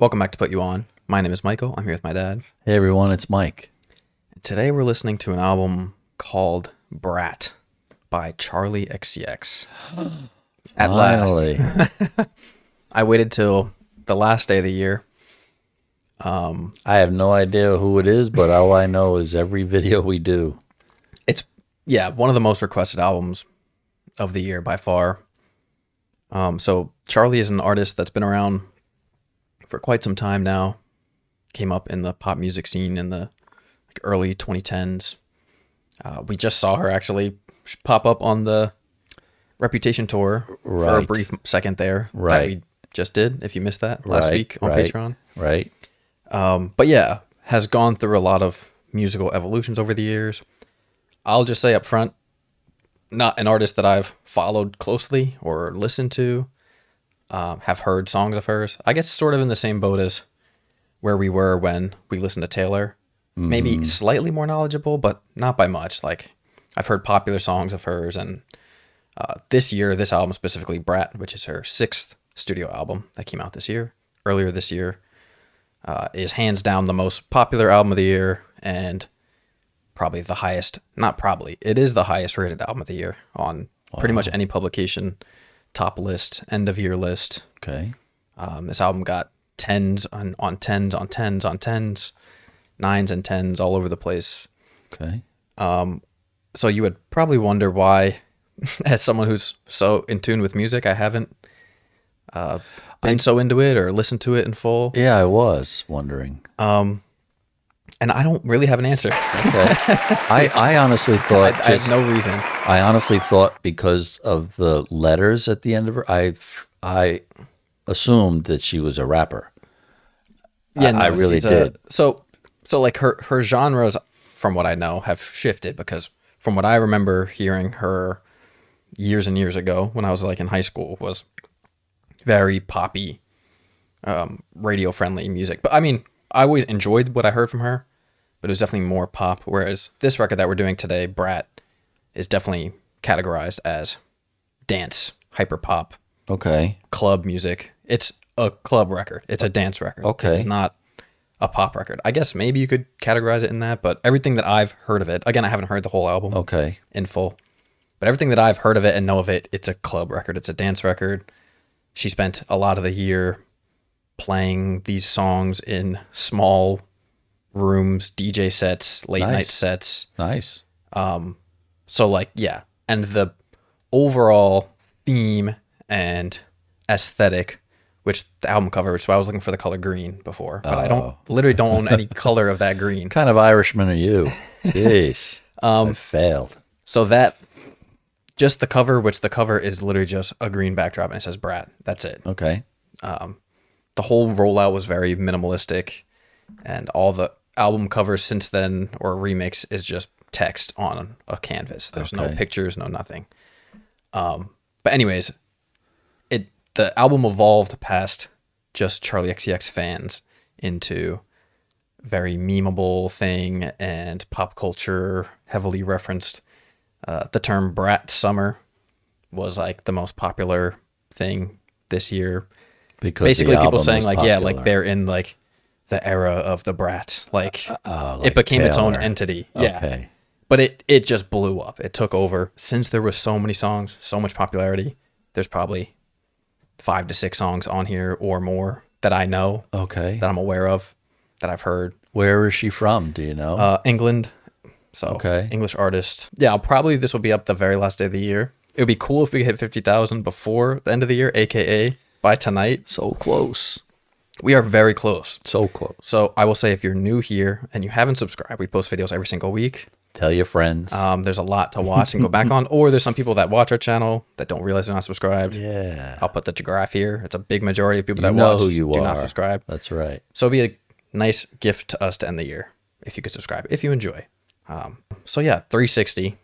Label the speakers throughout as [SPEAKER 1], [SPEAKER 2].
[SPEAKER 1] Welcome back to Put You On. My name is Michael. I'm here with my dad.
[SPEAKER 2] Hey everyone, it's Mike.
[SPEAKER 1] Today we're listening to an album called Brat by Charli xcx. At
[SPEAKER 2] Finally.
[SPEAKER 1] last. I waited till the last day of the year.
[SPEAKER 2] I have no idea who it is, but all I know is every video we do.
[SPEAKER 1] It's, one of the most requested albums of the year by far. So Charli is an artist that's been around for quite some time now. Came up in the pop music scene in the early 2010s. We just saw her actually pop up on the Reputation tour for a brief second there.
[SPEAKER 2] Right.
[SPEAKER 1] That we just did, if you missed that last week on Patreon.
[SPEAKER 2] Right.
[SPEAKER 1] But yeah, has gone through a lot of musical evolutions over the years. I'll just say up front, not an artist that I've followed closely or listened to, have heard songs of hers. I guess sort of in the same boat as where we were when we listened to Taylor. Mm-hmm. Maybe slightly more knowledgeable, but not by much. Like, I've heard popular songs of hers, and this year, this album specifically, Brat, which is her 6th studio album that came out earlier this year, is hands down the most popular album of the year, and probably the highest, it is the highest rated album of the year on pretty much any publication top list, end of year list.
[SPEAKER 2] Okay.
[SPEAKER 1] This album got 10s on 10s on 10s on 10s, 9s and 10s all over the place.
[SPEAKER 2] Okay.
[SPEAKER 1] So you would probably wonder why, as someone who's so in tune with music, I haven't been so into it or listened to it in full.
[SPEAKER 2] Yeah, I was wondering.
[SPEAKER 1] And I don't really have an answer.
[SPEAKER 2] Okay. I honestly thought...
[SPEAKER 1] I have no reason.
[SPEAKER 2] I honestly thought because of the letters at the end of her, I assumed that she was a rapper.
[SPEAKER 1] Yeah, no,
[SPEAKER 2] I really did.
[SPEAKER 1] So like her genres, from what I know, have shifted, because from what I remember hearing her years and years ago when I was like in high school was very poppy, radio friendly music. But I mean, I always enjoyed what I heard from her, but it was definitely more pop. Whereas this record that we're doing today, Brat, is definitely categorized as dance, hyper pop, club music. It's a club record. It's a dance record.
[SPEAKER 2] Okay.
[SPEAKER 1] It's not a pop record. I guess maybe you could categorize it in that, but everything that I've heard of it, again, I haven't heard the whole album in full, but everything that I've heard of it and know of it, it's a club record. It's a dance record. She spent a lot of the year playing these songs in small rooms, DJ sets, late night sets.
[SPEAKER 2] Nice.
[SPEAKER 1] So like, yeah. And the overall theme and aesthetic, which the album cover, which I was looking for the color green before, but I literally don't own any color of that green.
[SPEAKER 2] What kind of Irishman are you? Jeez. I failed.
[SPEAKER 1] So that, just the cover, which the cover is literally just a green backdrop and it says Brat. That's it.
[SPEAKER 2] Okay.
[SPEAKER 1] The whole rollout was very minimalistic, and all the album covers since then, or remix, is just text on a canvas. There's no pictures, no nothing. But anyways, the album evolved past just Charli xcx fans into very memeable thing, and pop culture heavily referenced. The term Brat Summer was like the most popular thing this year. Because basically people saying like, popular. Like they're in like the era of the Brat. Like, it became Taylor. Its own entity. Yeah. But it just blew up. It took over. Since there was so many songs, so much popularity, there's probably 5 to 6 songs on here or more that I know. That I'm aware of, that I've heard.
[SPEAKER 2] Where is she from? Do you know?
[SPEAKER 1] England. So English artist. Yeah, this will be up the very last day of the year. It would be cool if we hit 50,000 before the end of the year, aka by tonight.
[SPEAKER 2] So close.
[SPEAKER 1] We are very close.
[SPEAKER 2] So close.
[SPEAKER 1] So I will say, if you're new here and you haven't subscribed, we post videos every single week.
[SPEAKER 2] Tell your friends.
[SPEAKER 1] There's a lot to watch and go back on. Or there's some people that watch our channel that don't realize they're not subscribed.
[SPEAKER 2] Yeah.
[SPEAKER 1] I'll put the graph here. It's a big majority of people that watch
[SPEAKER 2] who you
[SPEAKER 1] do
[SPEAKER 2] are.
[SPEAKER 1] not subscribe.
[SPEAKER 2] That's right.
[SPEAKER 1] So it'd be a nice gift to us to end the year if you could subscribe, if you enjoy. So yeah, 360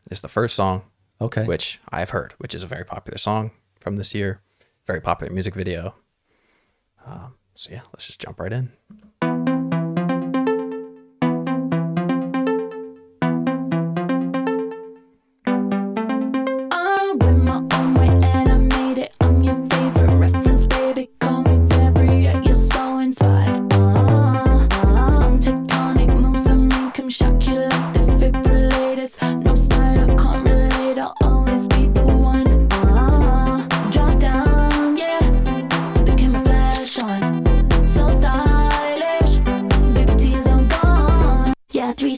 [SPEAKER 1] is the first song. Which I've heard, which is a very popular song from this year. Very popular music video. So yeah, let's just jump right in.
[SPEAKER 3] So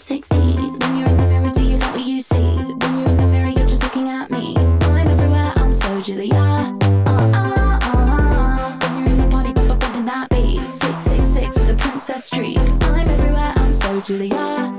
[SPEAKER 3] 360. When you're in the mirror, do you like what you see? When you're in the mirror, you're just looking at me. I'm everywhere, I'm so Julia. When you're in the party, bumping that beat. 666 with a princess streak. I'm everywhere, I'm so Julia.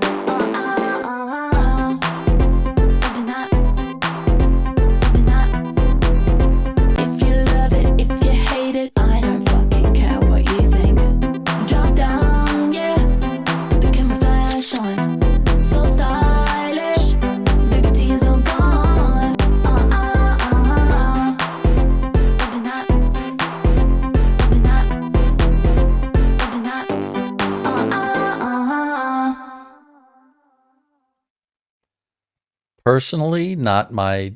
[SPEAKER 2] Personally, not my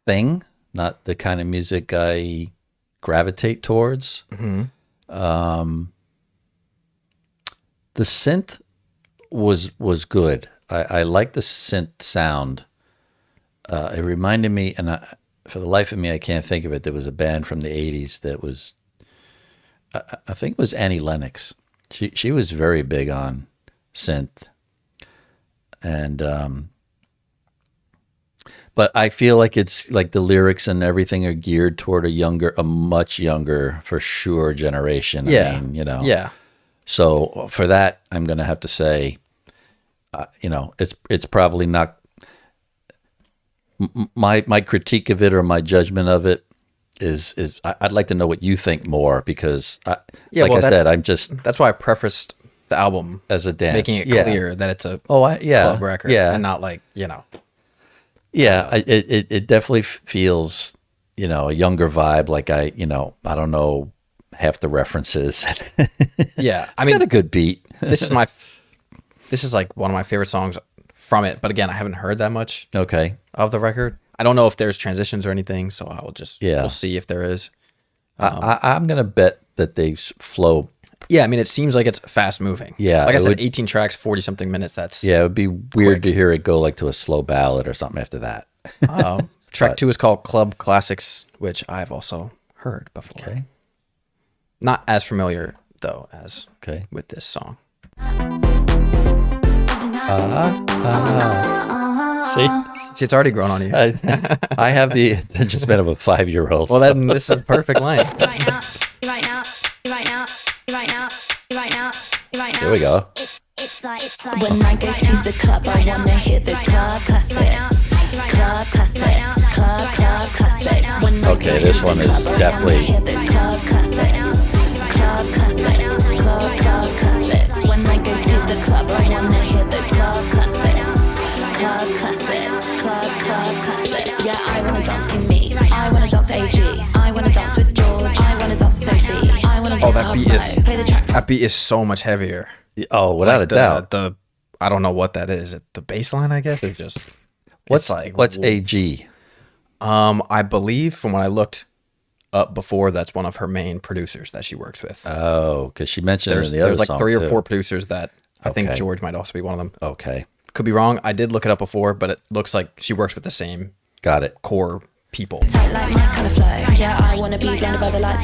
[SPEAKER 2] thing, not the kind of music I gravitate towards.
[SPEAKER 1] Mm-hmm.
[SPEAKER 2] The synth was good. I like the synth sound. It reminded me, and for the life of me, I can't think of it. There was a band from the 80s that was, I think it was Annie Lennox. She was very big on synth. And but I feel like it's like the lyrics and everything are geared toward a much younger, for sure, generation.
[SPEAKER 1] Yeah.
[SPEAKER 2] I mean, you know.
[SPEAKER 1] Yeah.
[SPEAKER 2] So for that, I'm going to have to say, you know, it's probably not my critique of it or my judgment of it is I'd like to know what you think more, because I said, I'm just,
[SPEAKER 1] that's why I prefaced the album
[SPEAKER 2] as a dance,
[SPEAKER 1] making it clear that it's a club record, and not like, you know.
[SPEAKER 2] Yeah, it definitely feels, you know, a younger vibe. Like I don't know half the references.
[SPEAKER 1] Yeah,
[SPEAKER 2] I mean, got a good beat.
[SPEAKER 1] This is like one of my favorite songs from it. But again, I haven't heard that much.
[SPEAKER 2] Okay.
[SPEAKER 1] Of the record, I don't know if there's transitions or anything, so I will just we'll see if there is.
[SPEAKER 2] I'm gonna bet that they flow.
[SPEAKER 1] Yeah, I mean, it seems like it's fast moving.
[SPEAKER 2] Yeah,
[SPEAKER 1] like I said, 18 tracks, 40 something minutes. That's
[SPEAKER 2] it would be weird to hear it go like to a slow ballad or something after that.
[SPEAKER 1] Track 2 is called Club Classics, which I've also heard before.
[SPEAKER 2] Okay.
[SPEAKER 1] Not as familiar though as with this song. See, it's already grown on you.
[SPEAKER 2] I have the attention of a 5-year-old.
[SPEAKER 1] Well, then this is a perfect line.
[SPEAKER 2] Here we go.
[SPEAKER 3] It's like when I go to the club, I wanna hear those club classics. Club classics, club classics. When I
[SPEAKER 2] okay, this one is definitely.
[SPEAKER 3] Hear those club classics. Club classics, club classics. When I go to the club, I wanna hear those club classics. Club classics, club classics. Yeah, I wanna dance with me. I wanna dance with AG. I wanna dance with George. I wanna dance with Sophie. I wanna dance
[SPEAKER 1] that beat is so much heavier.
[SPEAKER 2] Oh, without a doubt.
[SPEAKER 1] I don't know what that is. The bass line, I guess. It's just
[SPEAKER 2] what's AG?
[SPEAKER 1] I believe from when I looked up before, that's one of her main producers that she works with.
[SPEAKER 2] Oh, because she mentioned there's
[SPEAKER 1] like
[SPEAKER 2] song
[SPEAKER 1] 3 or
[SPEAKER 2] too.
[SPEAKER 1] 4 producers that I think George might also be one of them.
[SPEAKER 2] Okay,
[SPEAKER 1] could be wrong. I did look it up before, but it looks like she works with the same.
[SPEAKER 2] Got it.
[SPEAKER 1] Core people.
[SPEAKER 3] Tight like my kind of flow. Yeah, I wanna be blinded by the lights.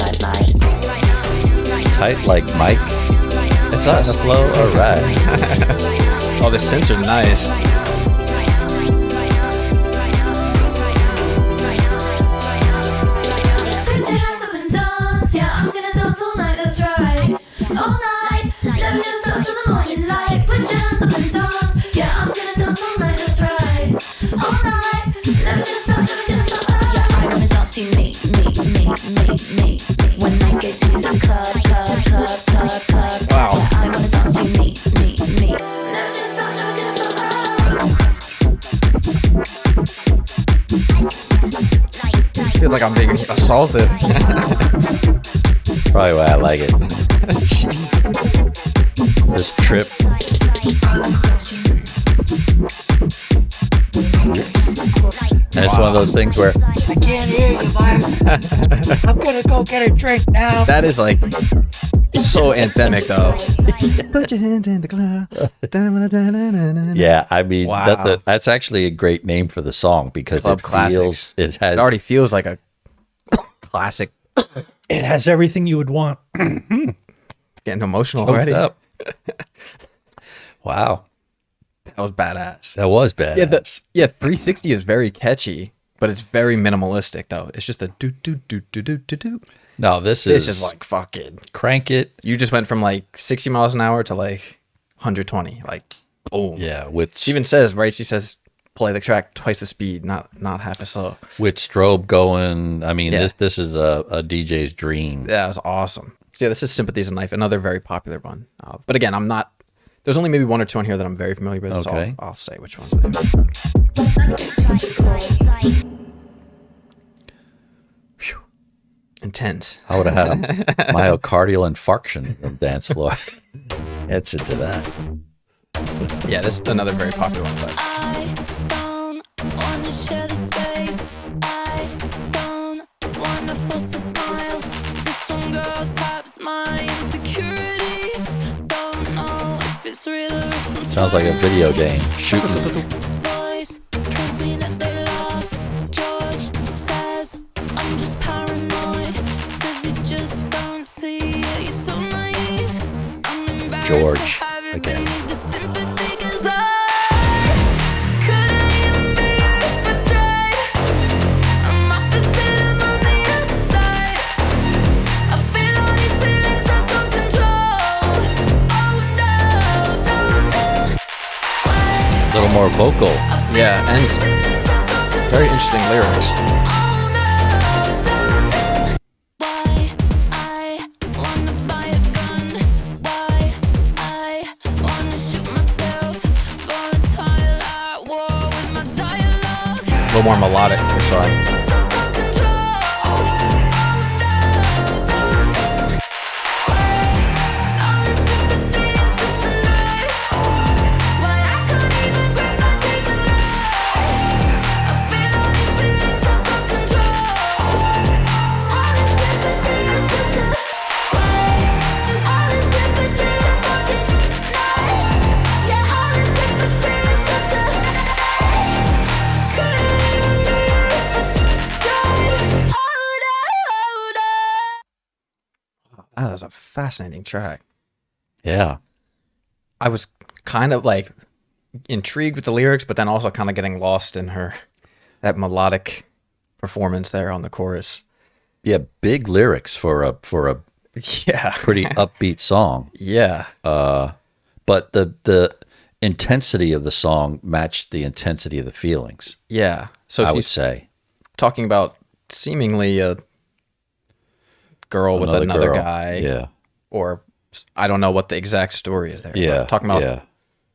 [SPEAKER 2] Tight like Mike.
[SPEAKER 1] It's us.
[SPEAKER 2] Flow. All right.
[SPEAKER 1] Oh, the synths are nice.
[SPEAKER 3] Put your hands up and dance. Yeah, I'm gonna dance all night. That's right. All night. Never gonna stop till the morning light. Put your hands up and dance. Yeah, I'm gonna dance all night. That's right. All night. Never gonna stop. Yeah, I wanna dance to me. When I get to the club.
[SPEAKER 1] Wow.
[SPEAKER 3] Yeah, I wanna dance to me. Never gonna stop.
[SPEAKER 1] Feels like I'm being assaulted.
[SPEAKER 2] Probably why I like it.
[SPEAKER 1] Jeez.
[SPEAKER 2] This trip. And it's one of those things where
[SPEAKER 4] I can't hear you, Mike. I'm gonna go get a drink now.
[SPEAKER 1] That is like so anthemic though. Put your hands in the club.
[SPEAKER 2] yeah, I mean
[SPEAKER 1] Wow.
[SPEAKER 2] that's actually a great name for the song, because
[SPEAKER 1] Club classics.
[SPEAKER 2] it
[SPEAKER 1] already feels like a classic.
[SPEAKER 4] It has everything you would want.
[SPEAKER 1] Getting emotional
[SPEAKER 2] Choked
[SPEAKER 1] already.
[SPEAKER 2] up. Wow.
[SPEAKER 1] That was badass.
[SPEAKER 2] That was bad.
[SPEAKER 1] Yeah, 360 is very catchy, but it's very minimalistic though. It's just a do do do do do do do.
[SPEAKER 2] No, this is
[SPEAKER 1] like fucking
[SPEAKER 2] crank it.
[SPEAKER 1] You just went from like 60 miles an hour to like 120, like boom.
[SPEAKER 2] Yeah,
[SPEAKER 1] she even says, right? She says play the track twice the speed, not half as slow.
[SPEAKER 2] With strobe going. I mean, this is a DJ's dream.
[SPEAKER 1] Yeah, it was awesome. So yeah, this is Sympathy is a Knife, another very popular one. But again, I'm not. There's only maybe one or two on here that I'm very familiar with.
[SPEAKER 2] Okay.
[SPEAKER 1] So I'll say which ones they are. Intense.
[SPEAKER 2] I would have had a myocardial infarction on the dance floor. Heads into that.
[SPEAKER 1] Yeah, this is another very popular one. So.
[SPEAKER 3] I don't wanna share the space. I don't wanna force a smile. This one girl taps my insecurities. Don't know if it's real or if I'm
[SPEAKER 2] Sounds like a video game. Shooting.
[SPEAKER 3] voice tells me that they laugh. George says I'm just paranoid. Says you just don't see it. You're so naive. I'm embarrassed
[SPEAKER 2] George,
[SPEAKER 3] to have it.
[SPEAKER 2] again.
[SPEAKER 3] They need the sympathy 'cause I couldn't even be if I tried. I'm opposite, I'm on the other side. I feel all these feelings out of control. Oh no, don't know why.
[SPEAKER 2] A little more vocal.
[SPEAKER 1] Yeah, and very interesting lyrics. A little more melodic this song. That was a fascinating track.
[SPEAKER 2] Yeah.
[SPEAKER 1] I was kind of like intrigued with the lyrics, but then also kind of getting lost in that melodic performance there on the chorus.
[SPEAKER 2] Yeah, big lyrics for a
[SPEAKER 1] Yeah.
[SPEAKER 2] pretty upbeat song.
[SPEAKER 1] Yeah.
[SPEAKER 2] But the intensity of the song matched the intensity of the feelings.
[SPEAKER 1] Yeah. So
[SPEAKER 2] I would
[SPEAKER 1] she's
[SPEAKER 2] say
[SPEAKER 1] talking about seemingly a girl with another
[SPEAKER 2] girl.
[SPEAKER 1] guy.
[SPEAKER 2] Yeah.
[SPEAKER 1] Or I don't know what the exact story is there.
[SPEAKER 2] Yeah.
[SPEAKER 1] But talking about her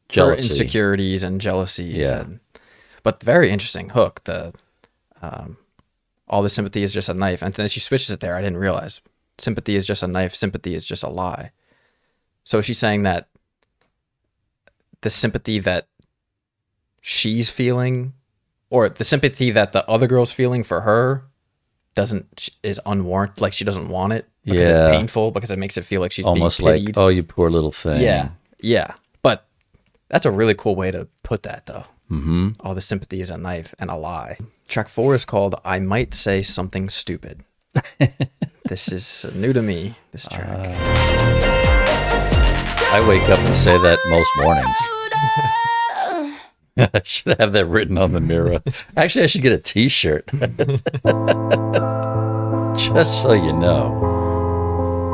[SPEAKER 2] jealousy.
[SPEAKER 1] insecurities and jealousies.
[SPEAKER 2] Yeah.
[SPEAKER 1] But very interesting hook. All the sympathy is just a knife. And then she switches it there. I didn't realize. Sympathy is just a knife. Sympathy is just a lie. So she's saying that the sympathy that she's feeling, or the sympathy that the other girl's feeling for her, is unwarranted. Like she doesn't want it because it's painful, because it makes it feel like she's
[SPEAKER 2] almost
[SPEAKER 1] being pitied.
[SPEAKER 2] like, oh, you poor little thing.
[SPEAKER 1] Yeah. But that's a really cool way to put that, though.
[SPEAKER 2] Mm-hmm.
[SPEAKER 1] All the sympathy is a knife and a lie. Track 4 is called "I Might Say Something Stupid." This is new to me. This track.
[SPEAKER 2] I wake up and say that most mornings. I should have that written on the mirror. Actually, I should get a t-shirt. Just so you know.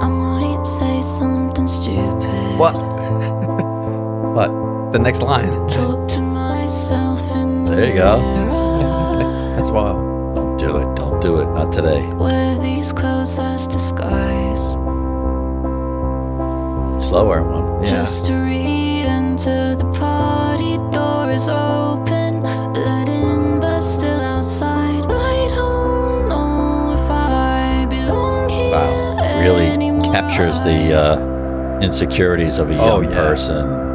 [SPEAKER 3] I might say something stupid.
[SPEAKER 1] What?
[SPEAKER 2] What?
[SPEAKER 1] The next line.
[SPEAKER 3] Talk to myself in the
[SPEAKER 2] There you go.
[SPEAKER 3] mirror.
[SPEAKER 1] That's wild.
[SPEAKER 2] Don't do it. Don't do it. Not today.
[SPEAKER 3] Wear these clothes as disguise.
[SPEAKER 2] Slower one.
[SPEAKER 1] Yeah.
[SPEAKER 3] Just to re-enter the party. Door is open, let in but still outside. I don't know if I belong here.
[SPEAKER 2] Wow. Really
[SPEAKER 3] anymore.
[SPEAKER 2] captures the insecurities of a young person.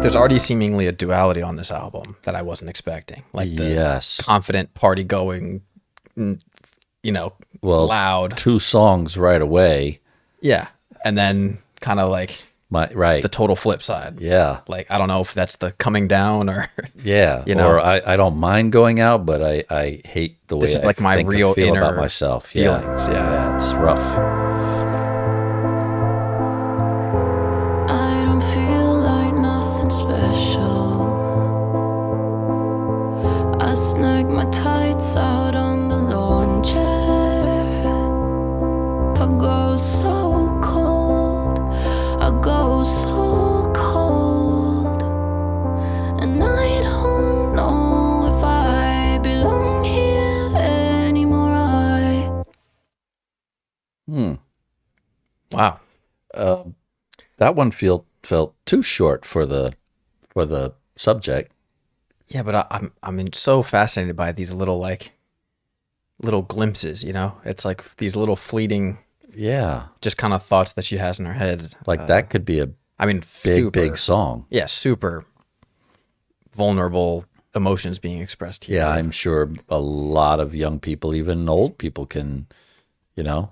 [SPEAKER 1] There's already seemingly a duality on this album that I wasn't expecting. Like the confident, party-going, loud.
[SPEAKER 2] 2 songs right away.
[SPEAKER 1] Yeah. And then kind of like the total flip side.
[SPEAKER 2] Yeah.
[SPEAKER 1] Like, I don't know if that's the coming down or...
[SPEAKER 2] Yeah. Or I don't mind going out, but I hate the way
[SPEAKER 1] this is like my
[SPEAKER 2] think
[SPEAKER 1] real
[SPEAKER 2] I feel
[SPEAKER 1] inner
[SPEAKER 2] about myself.
[SPEAKER 1] feelings.
[SPEAKER 2] Yeah, it's rough.
[SPEAKER 3] I don't feel like go so cold. I go so cold. And I don't know if I belong here anymore.
[SPEAKER 1] Wow.
[SPEAKER 2] That one felt too short for the subject.
[SPEAKER 1] Yeah, but I'm so fascinated by these little glimpses, you know? It's like these little fleeting just kind of thoughts that she has in her head.
[SPEAKER 2] Like that could be a big song.
[SPEAKER 1] Yeah, super vulnerable emotions being expressed here.
[SPEAKER 2] Yeah, I'm sure a lot of young people, even old people can, you know,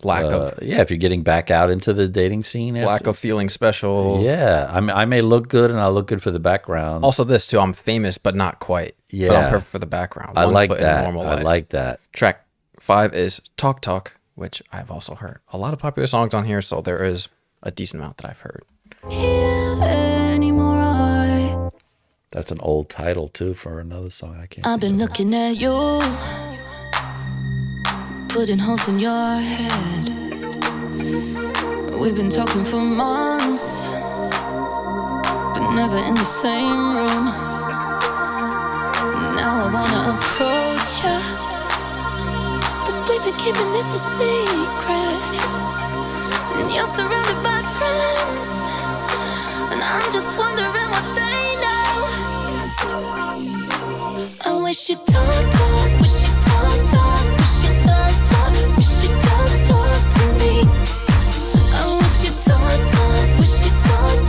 [SPEAKER 2] if you're getting back out into the dating scene.
[SPEAKER 1] Lack of feeling special.
[SPEAKER 2] Yeah, I may look good and I'll look good for the background.
[SPEAKER 1] Also this too, I'm famous but not quite.
[SPEAKER 2] Yeah.
[SPEAKER 1] But I'm perfect for the background.
[SPEAKER 2] I like that. I like that.
[SPEAKER 1] Track 5 is Talk Talk, which I've also heard. A lot of popular songs on here, so there is a decent amount that I've heard.
[SPEAKER 2] That's an old title too for another song. I can't.
[SPEAKER 3] I've been looking at you, putting holes in your head. We've been talking for months, but never in the same room. Now I wanna approach you, but we've been keeping this a secret. And you're surrounded by friends, and I'm just wondering what they know. I wish you'd talk, wish you'd talk, wish you'd talk, wish you'd just talk to me. I wish you'd talk, wish you'd talk,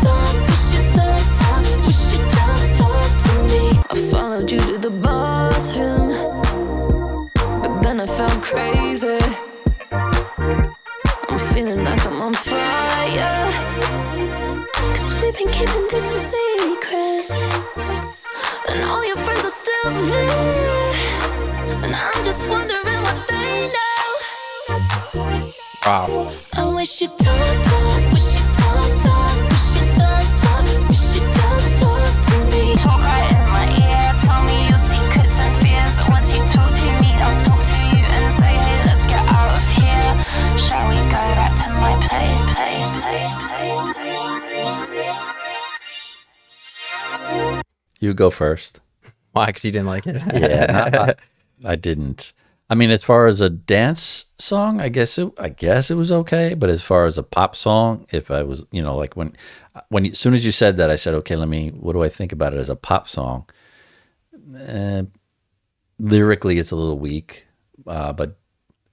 [SPEAKER 3] wish you'd talk, wish you'd just talk to me. I followed you to the bathroom, but then I felt crazy. I'm feeling like I'm on fire, 'cause we've been keeping this a secret. And all your friends are still there, and I'm just wondering what they know.
[SPEAKER 1] Wow.
[SPEAKER 3] I wish you'd talk, wish you'd talk, wish you'd talk, wish you'd just talk to me. Talk right in my ear, tell me your secrets and fears. Once you talk to me, I'll talk to you and say, hey, let's get out of here. Shall we go back to my place?
[SPEAKER 2] You go first.
[SPEAKER 1] Why? Because you didn't like it?
[SPEAKER 2] Yeah, I didn't. I mean, as far as a dance song, I guess it was okay. But as far as a pop song, if I was, you know, like when as soon as you said that, I said, okay, what do I think about it as a pop song? Lyrically, it's a little weak. But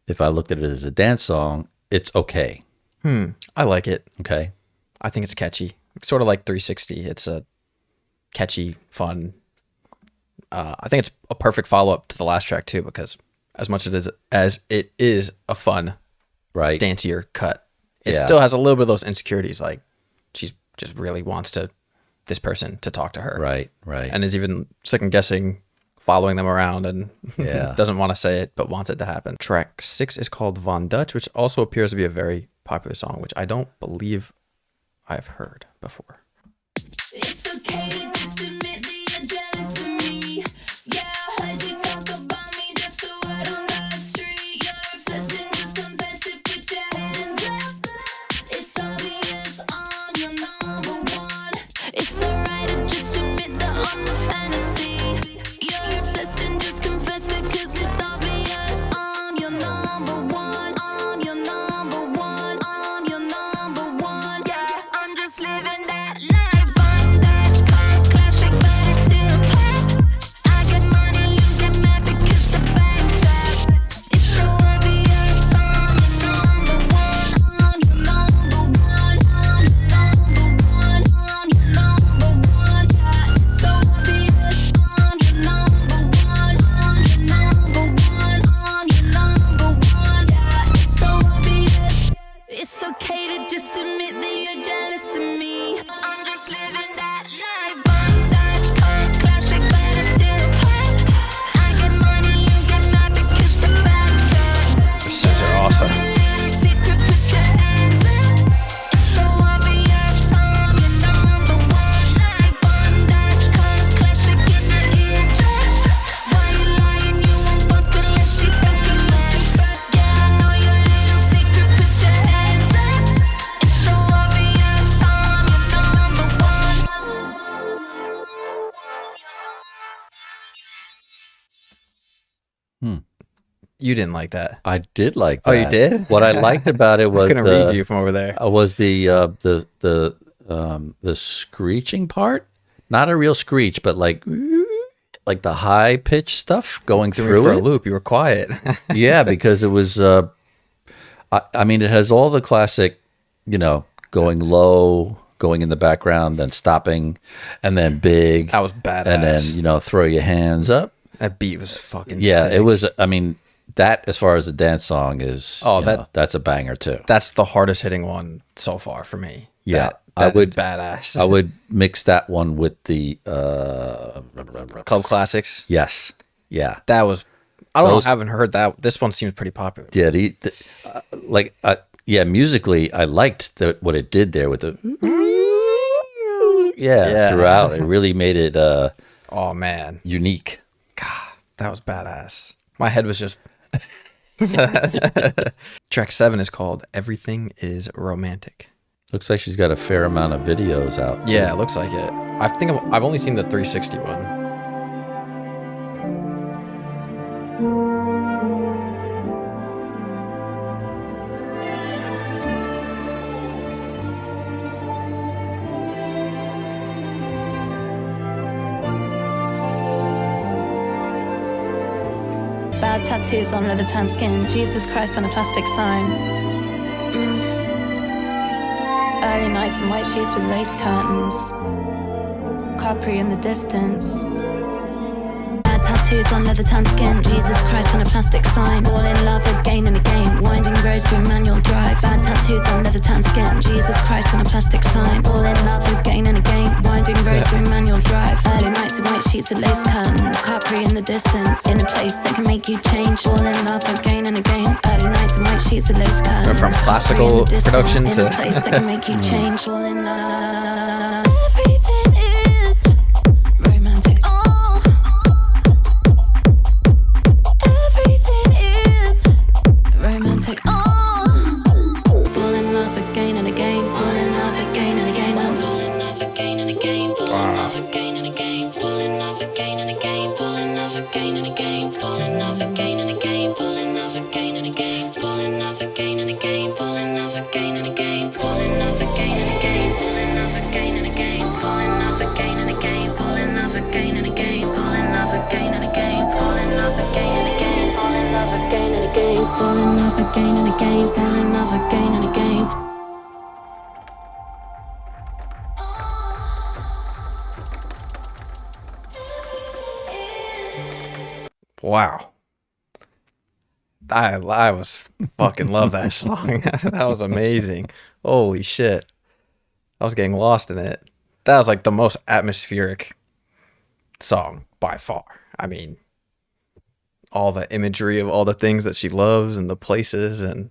[SPEAKER 2] if I looked at it as a dance song, it's okay.
[SPEAKER 1] I like it.
[SPEAKER 2] Okay.
[SPEAKER 1] I think it's catchy. Sort of like 360. It's a catchy, fun. I think it's a perfect follow-up to the last track too, because as much as it is a fun, dancier cut, it still has a little bit of those insecurities. Like she's just really wants this person to talk to her,
[SPEAKER 2] right,
[SPEAKER 1] and is even second guessing, following them around, and doesn't want to say it but wants it to happen. Track 6 is called Von Dutch, which also appears to be a very popular song, which I don't believe I've heard before.
[SPEAKER 3] It's okay to just admit that you're jealous of me. Yeah, I heard you talk about me just a word on the street. You're obsessed and just confess it, put your hands up. It's obvious I'm your number one. It's alright to just admit that I'm the fantasy. You're obsessed and just confess it, 'cause it's obvious I'm your number one. I'm your number one. I'm your number one. Yeah, I'm just living that life. It's okay to just admit that you're jealous of me. I'm just living that life. Bondage, car, classic, but it's still pop. I get money, you get mad because the back shot.
[SPEAKER 1] The sims are awesome.
[SPEAKER 3] Secret, put your hands up. It's so obvious I'm your number one. Life, bondage, car, classic in the eardrums. Why you lying? You won't fuck unless she fucking mad. Yeah, I know your little secret, put your hands up.
[SPEAKER 1] You didn't like that.
[SPEAKER 2] I did like that.
[SPEAKER 1] Oh, you did?
[SPEAKER 2] What I liked about it was
[SPEAKER 1] I'm gonna read you from over there.
[SPEAKER 2] Was the screeching part. Not a real screech, but like the high pitched stuff going through
[SPEAKER 1] for
[SPEAKER 2] it.
[SPEAKER 1] a loop. You were quiet.
[SPEAKER 2] Yeah, because it was. I mean, it has all the classic, going low, going in the background, then stopping, and then big.
[SPEAKER 1] That was badass.
[SPEAKER 2] And then throw your hands up.
[SPEAKER 1] That beat was fucking.
[SPEAKER 2] Yeah,
[SPEAKER 1] sick.
[SPEAKER 2] it was. I mean, that as far as a dance song is. That's a banger too.
[SPEAKER 1] That's the hardest hitting one so far for me.
[SPEAKER 2] Yeah,
[SPEAKER 1] that is badass.
[SPEAKER 2] I would mix that one with the
[SPEAKER 1] Club Classics.
[SPEAKER 2] Yes. Yeah.
[SPEAKER 1] That was. I don't know. I haven't heard that. This one seems pretty popular.
[SPEAKER 2] Yeah, musically, I liked what it did there with the throughout. It really made it
[SPEAKER 1] oh man,
[SPEAKER 2] unique.
[SPEAKER 1] God, that was badass. My head was just Track 7 is called Everything is Romantic.
[SPEAKER 2] Looks like she's got a fair amount of videos out too.
[SPEAKER 1] Yeah, it looks like it. I think I've only seen the 360 one.
[SPEAKER 3] Bad tattoos on leather tan skin, Jesus Christ on a plastic sign. Early nights in white sheets with lace curtains, Capri in the distance. Bad tattoos on leather tan skin, Jesus Christ on a plastic sign. Fall in love again and again, winding roads through manual drive. Bad tattoos on leather tan skin, Jesus Christ on a plastic sign. Fall in love again and again, winding roads through manual drive. Early nights in white sheets with lace curtains, Capri in the distance. In a place that can make you change, fall in love again and again. Early nights in white sheets with lace curtains.
[SPEAKER 1] We're from classical production
[SPEAKER 3] in
[SPEAKER 1] to
[SPEAKER 3] a place that can make you change, fall in love. Everything is romantic. Oh, everything is romantic. Oh, fall in love again and again. Fall in love again and again. Fall in love again and again. Fall in love again and again. Fall in love again and again. Fall in love again and again. Fall in love again and again. Fall in love again and again. Fall in love again and again. Fall in love again and again. Fall in love again and again. Fall in love again and again. Fall in love again and again. Fall in love again and again. Fall in love again and again. Fall in love again and again. Fall in love again and again. Fall in love again and again. Fall in love again and again.
[SPEAKER 1] Wow. I was fucking love that song. That was amazing. Holy shit. I was getting lost in it. That was like the most atmospheric song by far. I mean, all the imagery of all the things that she loves and the places and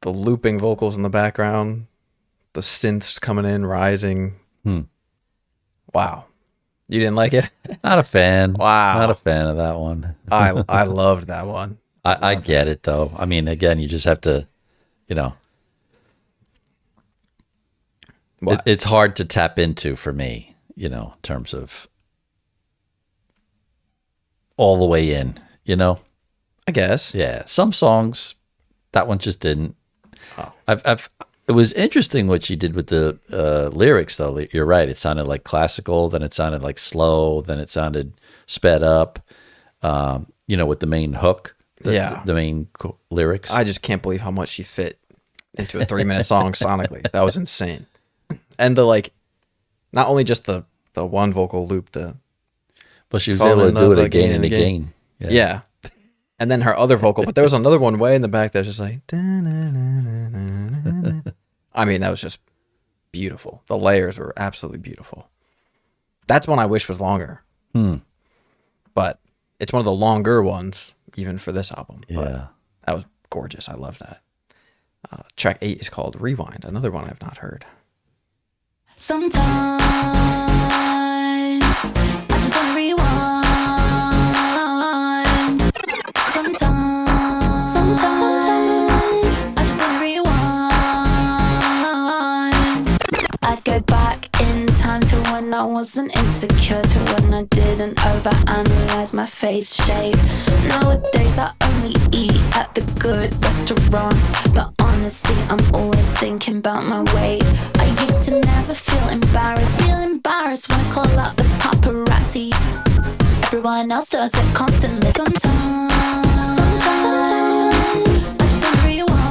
[SPEAKER 1] the looping vocals in the background, the synths coming in, rising. Wow. You didn't like it?
[SPEAKER 2] Not a fan.
[SPEAKER 1] Wow.
[SPEAKER 2] Not a fan of that one.
[SPEAKER 1] I loved that one.
[SPEAKER 2] I get it though. I mean, again, you just have to, it's hard to tap into for me, in terms of all the way in,
[SPEAKER 1] I guess.
[SPEAKER 2] Yeah. Some songs, that one just didn't.
[SPEAKER 1] Oh.
[SPEAKER 2] It was interesting what she did with the lyrics, though. You're right. It sounded like classical, then it sounded like slow, then it sounded sped up, with the main hook, the main lyrics.
[SPEAKER 1] I just can't believe how much she fit into a 3-minute song sonically. That was insane. And not only just the one vocal loop,
[SPEAKER 2] but she was able to do it again and again.
[SPEAKER 1] Yeah. And then her other vocal, but there was another one way in the back that was just like, I mean, that was just beautiful. The layers were absolutely beautiful. That's one I wish was longer. But it's one of the longer ones, even for this album.
[SPEAKER 2] Yeah.
[SPEAKER 1] But that was gorgeous. I love that. Track 8 is called Rewind, another one I've not heard.
[SPEAKER 3] Sometimes I just want to rewind. Sometimes I just want to rewind. I'd go back in time to when I wasn't insecure, to when I did didn't overanalyze my face shape. Nowadays I only eat at the good restaurants, but honestly I'm always thinking about my weight. I used to never feel embarrassed when I call out the paparazzi. Everyone else does it constantly. Sometimes I just rewind.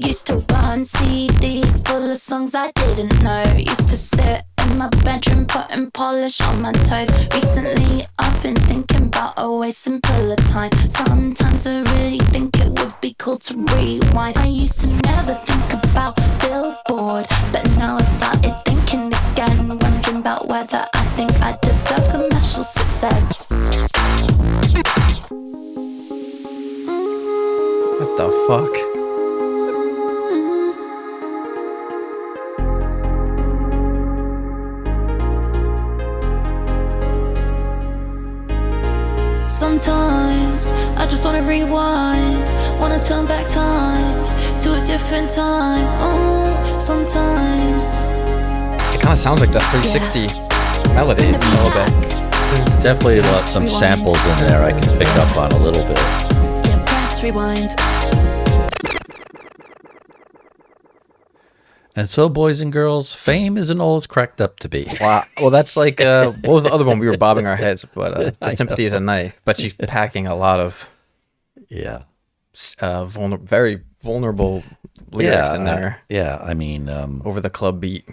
[SPEAKER 3] Used to burn CDs full of songs I didn't know. Used to sit in my bedroom putting polish on my toes. Recently I've been thinking about a way simpler time. Sometimes I really think it would be cool to rewind. I used to never think about Billboard, but now I've started thinking again, wondering about whether I think I deserve commercial success.
[SPEAKER 1] What the fuck?
[SPEAKER 3] Sometimes I just wanna rewind, wanna turn back time to a different time. Oh, sometimes
[SPEAKER 1] It kind of sounds like the 360 melody a little bit.
[SPEAKER 2] Definitely some samples in there I can pick up on a little bit.
[SPEAKER 3] Yeah, press rewind.
[SPEAKER 2] And so, boys and girls, fame isn't all it's cracked up to be.
[SPEAKER 1] Wow. Well, that's like, what was the other one? We were bobbing our heads, but the Sympathy is a knife. But she's packing a lot of very vulnerable lyrics in there.
[SPEAKER 2] I mean,
[SPEAKER 1] over the club beat.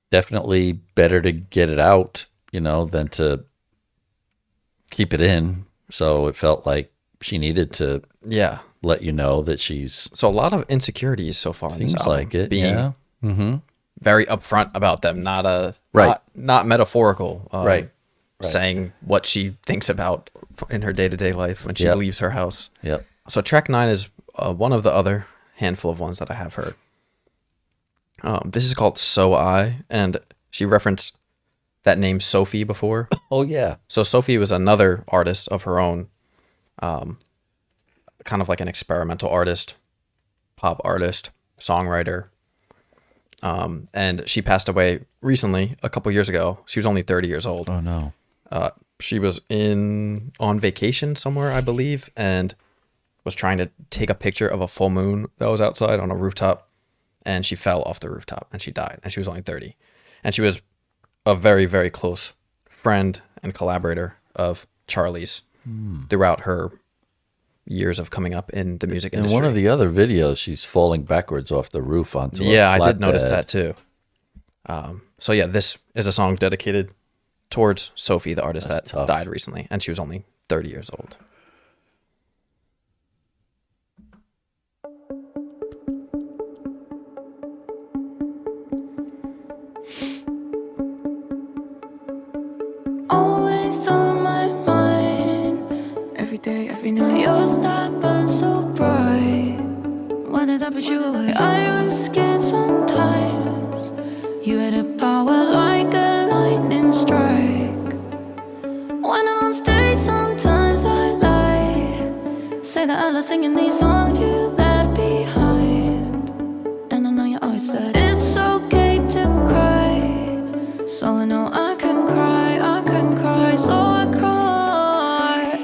[SPEAKER 2] Definitely better to get it out, than to keep it in. So it felt like she needed to let you know that she's...
[SPEAKER 1] So a lot of insecurities so far in this album.
[SPEAKER 2] Like it,
[SPEAKER 1] being
[SPEAKER 2] Mm-hmm.
[SPEAKER 1] very upfront about them, not metaphorical.
[SPEAKER 2] Right.
[SPEAKER 1] Saying what she thinks about in her day-to-day life when she leaves her house.
[SPEAKER 2] Yep.
[SPEAKER 1] So track 9 is one of the other handful of ones that I have heard. This is called So I, and she referenced that name Sophie before.
[SPEAKER 2] Oh, yeah.
[SPEAKER 1] So Sophie was another artist of her own, kind of like an experimental artist, pop artist, songwriter. And she passed away recently, a couple years ago. She was only 30 years old.
[SPEAKER 2] Oh, no.
[SPEAKER 1] She was on vacation somewhere, I believe, and was trying to take a picture of a full moon that was outside on a rooftop. And she fell off the rooftop and she died. And she was only 30. And she was a very, very close friend and collaborator of Charli's throughout her years of coming up in the music industry.
[SPEAKER 2] In one of the other videos, she's falling backwards off the roof onto a flatbed.
[SPEAKER 1] I did notice that too. So yeah, this is a song dedicated towards Sophie, the artist that died recently. And she was only 30 years old.
[SPEAKER 3] Always on my mind, every day, every night. Your star burns so bright. Why did I push you away? I was scared sometimes. You had a power like a lightning strike. When I'm on stage, sometimes I lie. Say that I love singing these songs you left behind. And I know you always said it's okay to cry. So I know I can cry, so I cry.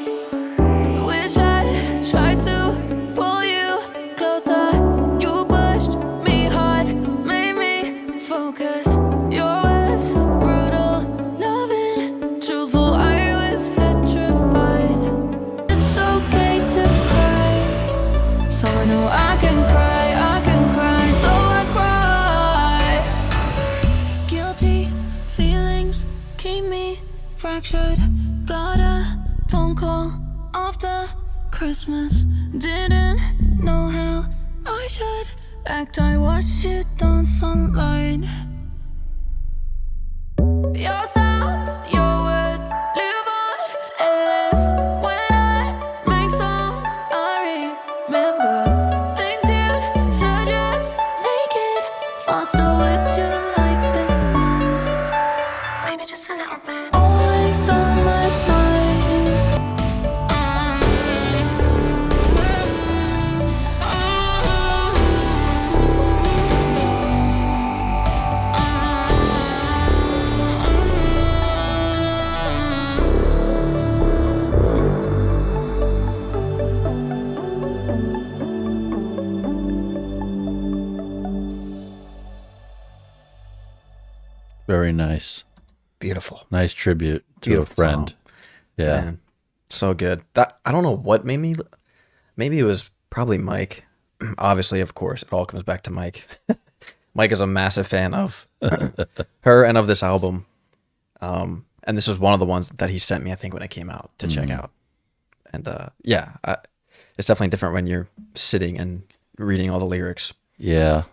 [SPEAKER 3] Wish I tried to pull you closer. You pushed me hard, made me focus. Your words brutal, loving, truthful. I was petrified. It's okay to cry, so I know I can cry, so I cry. Guilty feelings keep me fractured. Got a phone call after Christmas. Didn't know how I should act. I watched you dance online. Your sounds, your words live on endless. When I make songs, I remember things you'd suggest. Make it faster. Would you like this one? Maybe just a little bit. Always on my mind.
[SPEAKER 2] Very nice.
[SPEAKER 1] Beautiful.
[SPEAKER 2] Nice tribute to
[SPEAKER 1] Beautiful
[SPEAKER 2] a friend.
[SPEAKER 1] song.
[SPEAKER 2] Yeah.
[SPEAKER 1] Man, so good. That I don't know what made me. Maybe it was probably Mike. Obviously, of course, it all comes back to Mike. Mike is a massive fan of her and of this album. And this was one of the ones that he sent me, I think, when it came out to check out. And it's definitely different when you're sitting and reading all the lyrics.
[SPEAKER 2] Yeah.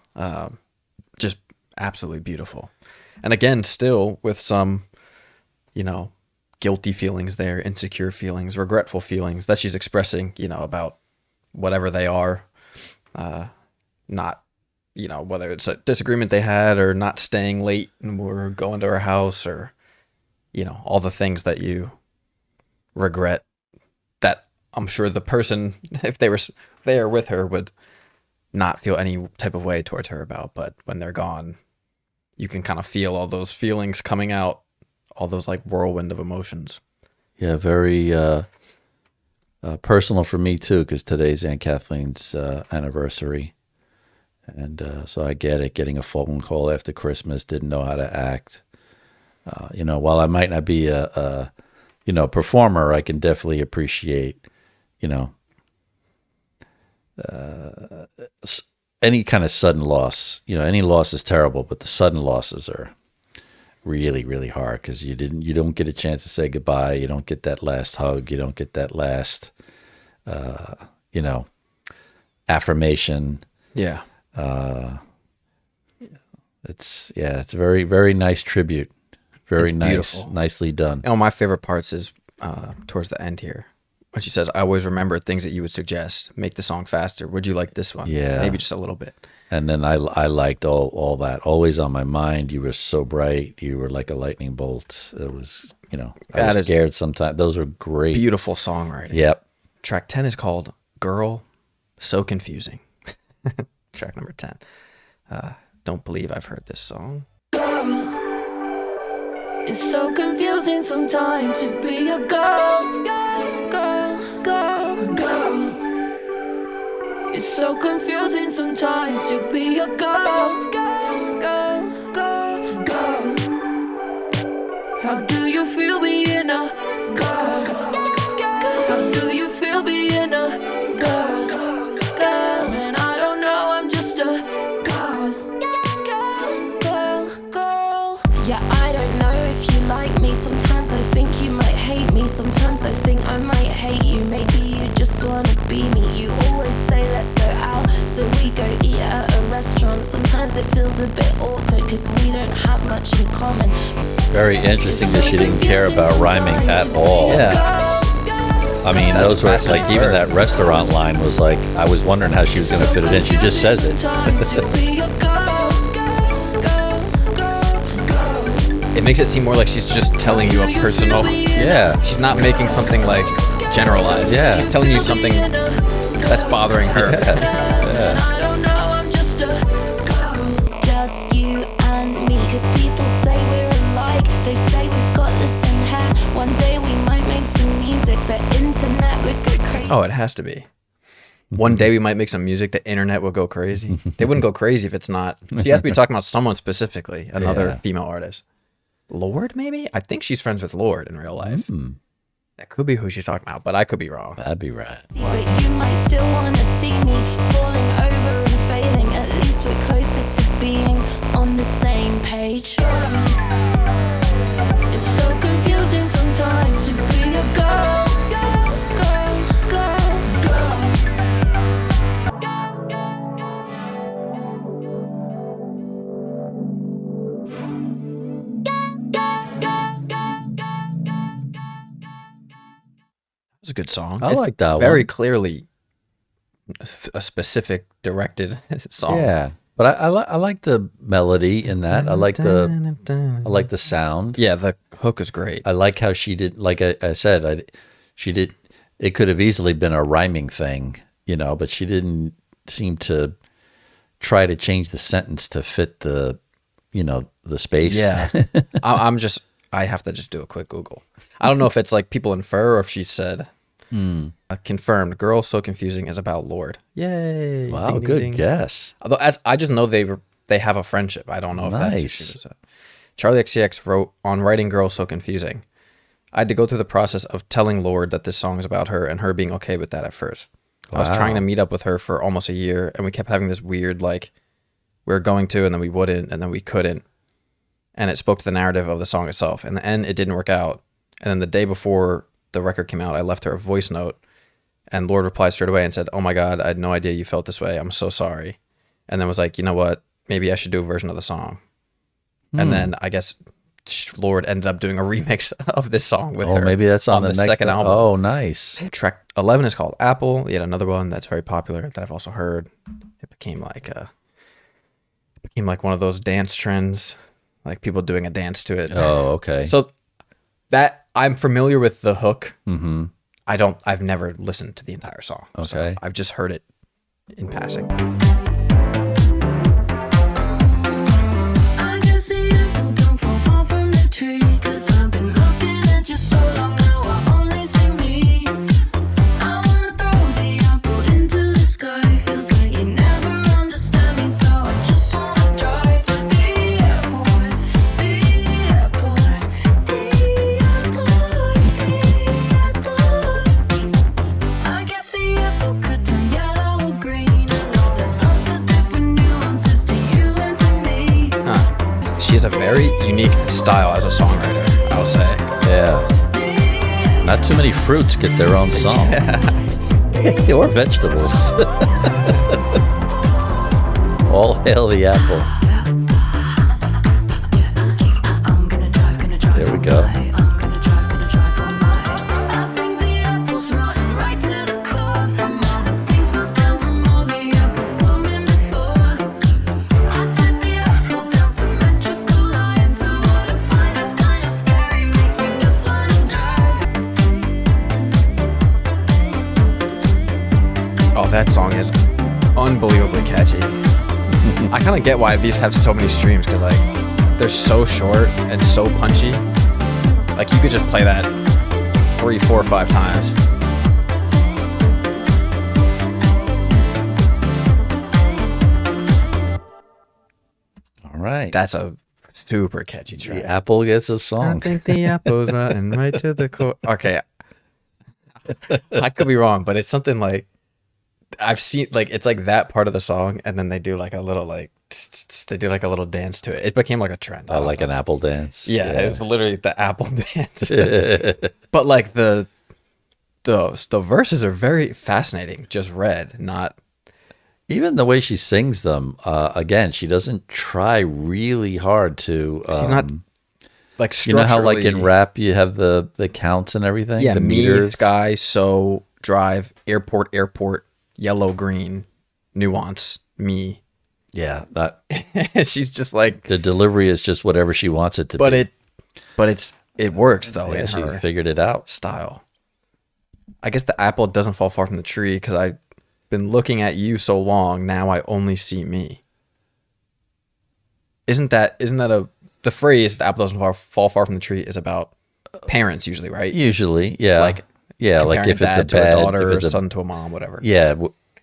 [SPEAKER 1] Just absolutely beautiful. And again, still with some, guilty feelings there, insecure feelings, regretful feelings that she's expressing, about whatever they are. Not, whether it's a disagreement they had or not staying late and we're going to her house or, all the things that you regret that I'm sure the person, if they were there with her, would not feel any type of way towards her about. But when they're gone, you can kind of feel all those feelings coming out, all those like whirlwind of emotions.
[SPEAKER 2] Yeah, very personal for me too, because today's Aunt Kathleen's anniversary. And so I get it, getting a phone call after Christmas, didn't know how to act. While I might not be a performer, I can definitely appreciate, any kind of sudden loss. Any loss is terrible, but the sudden losses are really, really hard because you don't get a chance to say goodbye. You don't get that last hug. You don't get that last, affirmation.
[SPEAKER 1] Yeah.
[SPEAKER 2] It's a very, very nice tribute. Very
[SPEAKER 1] It's
[SPEAKER 2] nice,
[SPEAKER 1] beautiful.
[SPEAKER 2] Nicely done.
[SPEAKER 1] And one of my favorite parts is towards the end here. When she says, I always remember things that you would suggest. Make the song faster. Would you like this one?
[SPEAKER 2] Yeah.
[SPEAKER 1] Maybe just a little bit.
[SPEAKER 2] And then I liked all that. Always on my mind. You were so bright. You were like a lightning bolt. It was, I was scared sometimes. Those were great.
[SPEAKER 1] Beautiful songwriting.
[SPEAKER 2] Yep.
[SPEAKER 1] Track 10 is called Girl, So Confusing. Track number 10. Don't believe I've heard this song.
[SPEAKER 3] It's so confusing sometimes to be a girl. It's so confusing sometimes to be a girl. How do you feel being a girl? How do you feel being a girl? And I don't know, I'm just a girl. Yeah, I don't know if you like me. Sometimes I think you might hate me. Sometimes I think I might hate you. Maybe you just wanna be me. You always say let's go out, so we go eat at a restaurant. Sometimes it feels a bit awkward cause we don't have much in common.
[SPEAKER 2] Very interesting that she didn't care about rhyming at all.
[SPEAKER 1] Yeah.
[SPEAKER 2] I mean,
[SPEAKER 1] That's
[SPEAKER 2] those were
[SPEAKER 1] fascinating.
[SPEAKER 2] like, even that restaurant line was like, I was wondering how she was going to fit it in. She just says it.
[SPEAKER 1] It makes it seem more like she's just telling you a personal.
[SPEAKER 2] Yeah.
[SPEAKER 1] She's not making something like generalized.
[SPEAKER 2] Yeah.
[SPEAKER 1] She's telling you something that's bothering her.
[SPEAKER 3] Just you and me, cause people say we're alike. They say we've got the same hair. One day we might make some music. The internet would go crazy.
[SPEAKER 1] Oh, it has to be. One day we might make some music. The internet will go crazy. They wouldn't go crazy if it's not. She has to be talking about someone specifically, another female artist. Lord, maybe? I think she's friends with Lord in real life. That could be who she's talking about, but I could be wrong.
[SPEAKER 2] That'd be right.
[SPEAKER 3] But you might still wanna see me falling over and failing. At least we're closer to being on the same page. It's so confusing sometimes to be a girl.
[SPEAKER 1] It's a good song.
[SPEAKER 2] I like that one.
[SPEAKER 1] Very clearly a specific directed song.
[SPEAKER 2] Yeah. But I like the melody in that. I like the sound.
[SPEAKER 1] Yeah, the hook is great.
[SPEAKER 2] I like how she did, like I said, she did, it could have easily been a rhyming thing, but she didn't seem to try to change the sentence to fit the space.
[SPEAKER 1] Yeah. I have to just do a quick Google. I don't know if it's like people infer or if she said confirmed. Girl, So Confusing is about Lord. Yay.
[SPEAKER 2] Wow,
[SPEAKER 1] Ding, ding,
[SPEAKER 2] good
[SPEAKER 1] ding.
[SPEAKER 2] guess.
[SPEAKER 1] Although I just know they have a friendship. I don't know if
[SPEAKER 2] Nice.
[SPEAKER 1] that's what she was. Charli xcx wrote, "On writing Girls So Confusing, I had to go through the process of telling Lord that this song is about her and her being okay with that at first. I was trying to meet up with her for almost a year, and we kept having this weird, like, we were going to, and then we wouldn't, and then we couldn't. And it spoke to the narrative of the song itself. In the end, it didn't work out. And then the day before the record came out, I left her a voice note, and Lord replied straight away and said, 'Oh my God, I had no idea you felt this way. I'm so sorry.' And then was like, you know what? Maybe I should do a version of the song." And then I guess Lord ended up doing a remix of this song with her.
[SPEAKER 2] Oh, maybe that's on the next
[SPEAKER 1] second album.
[SPEAKER 2] Oh, nice.
[SPEAKER 1] Track 11 is called Apple. Yet another one that's very popular that I've also heard. It became like one of those dance trends, like people doing a dance to it.
[SPEAKER 2] Oh, okay.
[SPEAKER 1] So that I'm familiar with the hook. Mm-hmm. I've never listened to the entire song.
[SPEAKER 2] Okay.
[SPEAKER 1] So I've just heard it in passing.
[SPEAKER 3] I guess the apple don't fall far from the tree, 'cause I've been looking at you so long now I only see me. I wanna throw the apple into the sky, feels like you never understand me, so I just wanna drive to the airport, the airport, the airport. I guess the apple could turn yellow or green. I know there's lots of different nuances to you and to me.
[SPEAKER 1] She has a very unique style as a songwriter, I'll say.
[SPEAKER 2] Yeah. Not too many fruits get their own song. Or vegetables. All hail the apple.
[SPEAKER 3] I'm gonna drive
[SPEAKER 2] There we
[SPEAKER 3] all
[SPEAKER 2] go.
[SPEAKER 3] night. I'm gonna drive all night. I think the apple's rotten right to the core. From all the things passed down from all the apples coming before. I split the apple down symmetrical lines. So what I find is kinda scary, makes me just wanna drive.
[SPEAKER 1] Oh, that song is unbelievably catchy. I kind of get why these have so many streams, because like they're so short and so punchy. Like you could just play that 3, 4, 5 times.
[SPEAKER 2] All right.
[SPEAKER 1] That's a super catchy track.
[SPEAKER 2] The apple gets a
[SPEAKER 1] I
[SPEAKER 2] song.
[SPEAKER 1] think the apple's rotten right to the core. Okay, I could be wrong, but it's something like I've seen. Like it's like that part of the song, and then they do like a little they do like a little dance to it. It became like a trend. I don't
[SPEAKER 2] Like
[SPEAKER 1] know.
[SPEAKER 2] an apple dance.
[SPEAKER 1] Yeah, it was literally the apple dance. But like the verses are very fascinating. Just read, not
[SPEAKER 2] Even the way she sings them, again, she doesn't try really hard to.
[SPEAKER 1] she's not like
[SPEAKER 2] You know how like in
[SPEAKER 1] structurally-
[SPEAKER 2] rap you have the counts and everything?
[SPEAKER 1] Yeah,
[SPEAKER 2] the
[SPEAKER 1] me,
[SPEAKER 2] meters.
[SPEAKER 1] sky, so, drive, airport, yellow, green, nuance, me.
[SPEAKER 2] Yeah, that
[SPEAKER 1] She's just like,
[SPEAKER 2] the delivery is just whatever she wants it to
[SPEAKER 1] but
[SPEAKER 2] be.
[SPEAKER 1] it works though
[SPEAKER 2] Yeah,
[SPEAKER 1] in
[SPEAKER 2] she
[SPEAKER 1] her
[SPEAKER 2] figured it out.
[SPEAKER 1] style. I guess the apple doesn't fall far from the tree because I've been looking at you so long. Now I only see me. Isn't that the phrase "the apple doesn't fall far from the tree" is about parents usually, right?
[SPEAKER 2] Usually, yeah,
[SPEAKER 1] Like,
[SPEAKER 2] yeah, like
[SPEAKER 1] Comparing
[SPEAKER 2] if it's a
[SPEAKER 1] dad to a
[SPEAKER 2] bad,
[SPEAKER 1] daughter,
[SPEAKER 2] if
[SPEAKER 1] or
[SPEAKER 2] it's a
[SPEAKER 1] son to a mom, whatever.
[SPEAKER 2] yeah,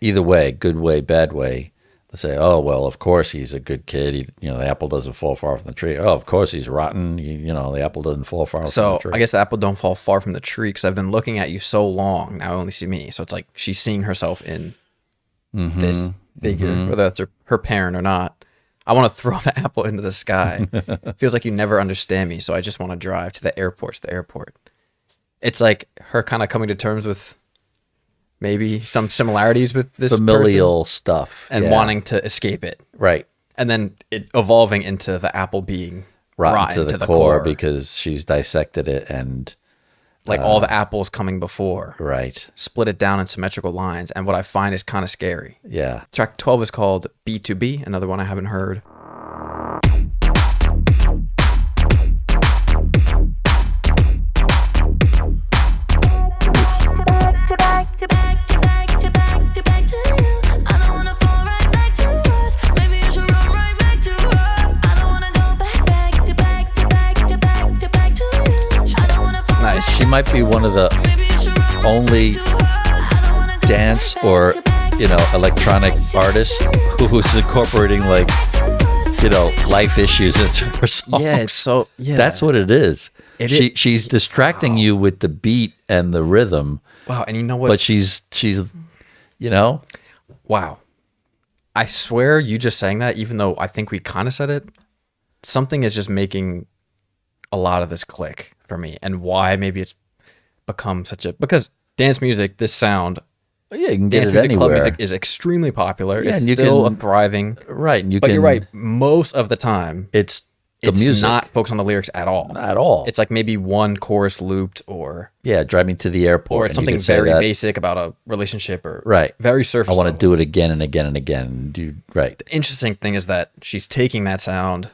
[SPEAKER 2] either way, good way, bad way. They say, oh well, of course he's a good kid. The apple doesn't fall far from the tree. Oh, of course he's rotten. The apple doesn't fall far from
[SPEAKER 1] So
[SPEAKER 2] the tree.
[SPEAKER 1] I guess the apple don't fall far from the tree because I've been looking at you so long. Now I only see me. So it's like she's seeing herself in this figure, whether that's her parent or not. I want to throw the apple into the sky. Feels like you never understand me, so I just want to drive to the airport. It's like her kind of coming to terms with maybe some similarities with this
[SPEAKER 2] familial
[SPEAKER 1] person
[SPEAKER 2] stuff
[SPEAKER 1] and
[SPEAKER 2] yeah.
[SPEAKER 1] wanting to escape it,
[SPEAKER 2] right
[SPEAKER 1] and then it evolving into the apple being
[SPEAKER 2] rotten to the core because she's dissected it and
[SPEAKER 1] like all the apples coming before.
[SPEAKER 2] right.
[SPEAKER 1] Split it down in symmetrical lines, and what I find is kind of scary.
[SPEAKER 2] Yeah.
[SPEAKER 1] Track 12 is called B2B, another one I haven't heard. Nice.
[SPEAKER 2] She might be one of the only dance or electronic artists who's incorporating like life issues into her songs.
[SPEAKER 1] Yeah, it's so
[SPEAKER 2] That's what it is. She's distracting you with the beat and the rhythm.
[SPEAKER 1] Wow, and you know what?
[SPEAKER 2] But she's
[SPEAKER 1] Wow. I swear you just saying that, even though I think we kind of said it, something is just making a lot of this click for me, and why maybe it's become because dance music, this sound,
[SPEAKER 2] you can get
[SPEAKER 1] dance
[SPEAKER 2] it
[SPEAKER 1] music, club
[SPEAKER 2] anywhere.
[SPEAKER 1] music is extremely popular.
[SPEAKER 2] Yeah,
[SPEAKER 1] it's
[SPEAKER 2] and you
[SPEAKER 1] still
[SPEAKER 2] can-
[SPEAKER 1] a thriving.
[SPEAKER 2] Right, and
[SPEAKER 1] But you're right. Most of the time,
[SPEAKER 2] It's the
[SPEAKER 1] it's
[SPEAKER 2] music
[SPEAKER 1] not focused on the lyrics at all.
[SPEAKER 2] at all.
[SPEAKER 1] It's like maybe one chorus looped, or
[SPEAKER 2] driving to the airport,
[SPEAKER 1] or
[SPEAKER 2] and
[SPEAKER 1] it's
[SPEAKER 2] you
[SPEAKER 1] something
[SPEAKER 2] could say
[SPEAKER 1] very
[SPEAKER 2] that,
[SPEAKER 1] basic about a relationship, or
[SPEAKER 2] Right.
[SPEAKER 1] very surface
[SPEAKER 2] I want to
[SPEAKER 1] level.
[SPEAKER 2] do it again and again and again. Right.
[SPEAKER 1] Interesting thing is that she's taking that sound,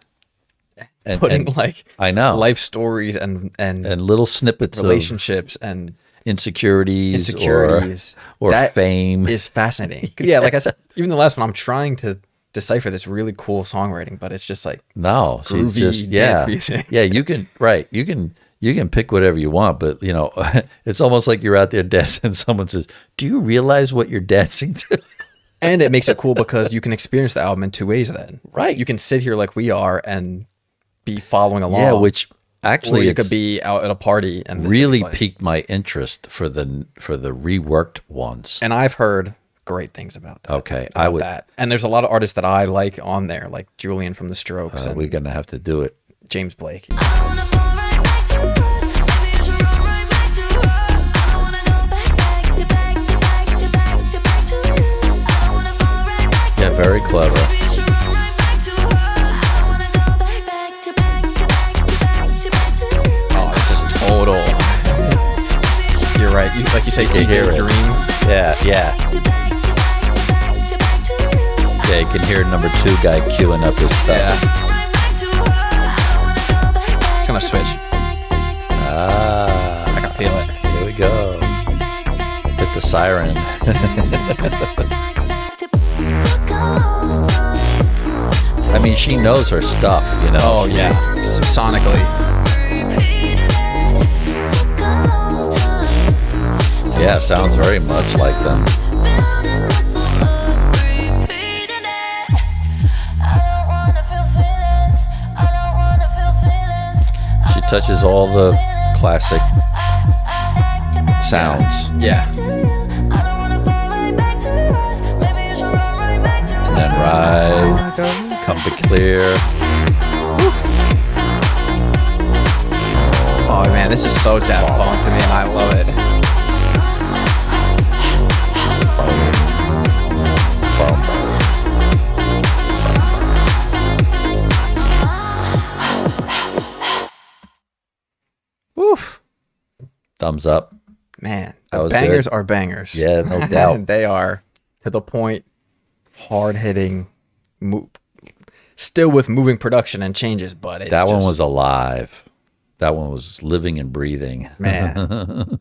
[SPEAKER 2] And,
[SPEAKER 1] putting
[SPEAKER 2] and
[SPEAKER 1] like
[SPEAKER 2] I know
[SPEAKER 1] life stories and
[SPEAKER 2] little snippets
[SPEAKER 1] relationships and
[SPEAKER 2] insecurities or
[SPEAKER 1] That
[SPEAKER 2] fame
[SPEAKER 1] is fascinating. Yeah, like I said, even the last one, I'm trying to decipher this really cool songwriting, but it's just like
[SPEAKER 2] No, she's
[SPEAKER 1] groovy
[SPEAKER 2] just
[SPEAKER 1] dance music.
[SPEAKER 2] You can pick whatever you want, but it's almost like you're out there dancing and someone says, "Do you realize what you're dancing to?"
[SPEAKER 1] And it makes it cool because you can experience the album in two ways then.
[SPEAKER 2] Right.
[SPEAKER 1] You can sit here like we are and be following along.
[SPEAKER 2] Yeah, which
[SPEAKER 1] or
[SPEAKER 2] actually
[SPEAKER 1] you could be out at a party and this
[SPEAKER 2] really
[SPEAKER 1] could be like-
[SPEAKER 2] piqued my interest for the reworked ones.
[SPEAKER 1] And I've heard great things about that.
[SPEAKER 2] Okay,
[SPEAKER 1] about that. And there's a lot of artists that I like on there, like Julian from The Strokes and
[SPEAKER 2] We're gonna have to do it.
[SPEAKER 1] James Blake.
[SPEAKER 2] Yeah, very clever.
[SPEAKER 1] Oh, this is total. You're right. Like you say, you can
[SPEAKER 2] hear it.
[SPEAKER 1] Dream.
[SPEAKER 2] Yeah. Yeah, you can hear number 2 guy queuing up his stuff.
[SPEAKER 1] Yeah. It's gonna switch.
[SPEAKER 2] Ah,
[SPEAKER 1] I can feel it.
[SPEAKER 2] here we go. Hit the siren. I mean, she knows her stuff,
[SPEAKER 1] Oh yeah, sonically.
[SPEAKER 2] Yeah, sounds very much like them. She touches all the classic sounds.
[SPEAKER 1] Yeah.
[SPEAKER 2] And then ride, come to clear.
[SPEAKER 1] Oh man, this is so Daft Punk to me, and I love it. Woof.
[SPEAKER 2] Thumbs up.
[SPEAKER 1] Man,
[SPEAKER 2] That
[SPEAKER 1] the
[SPEAKER 2] was
[SPEAKER 1] bangers
[SPEAKER 2] good.
[SPEAKER 1] are bangers.
[SPEAKER 2] Yeah, no doubt.
[SPEAKER 1] They are to the point, hard hitting, still with moving production and changes, but it's
[SPEAKER 2] That one
[SPEAKER 1] just-
[SPEAKER 2] was alive. That one was living and breathing.
[SPEAKER 1] man.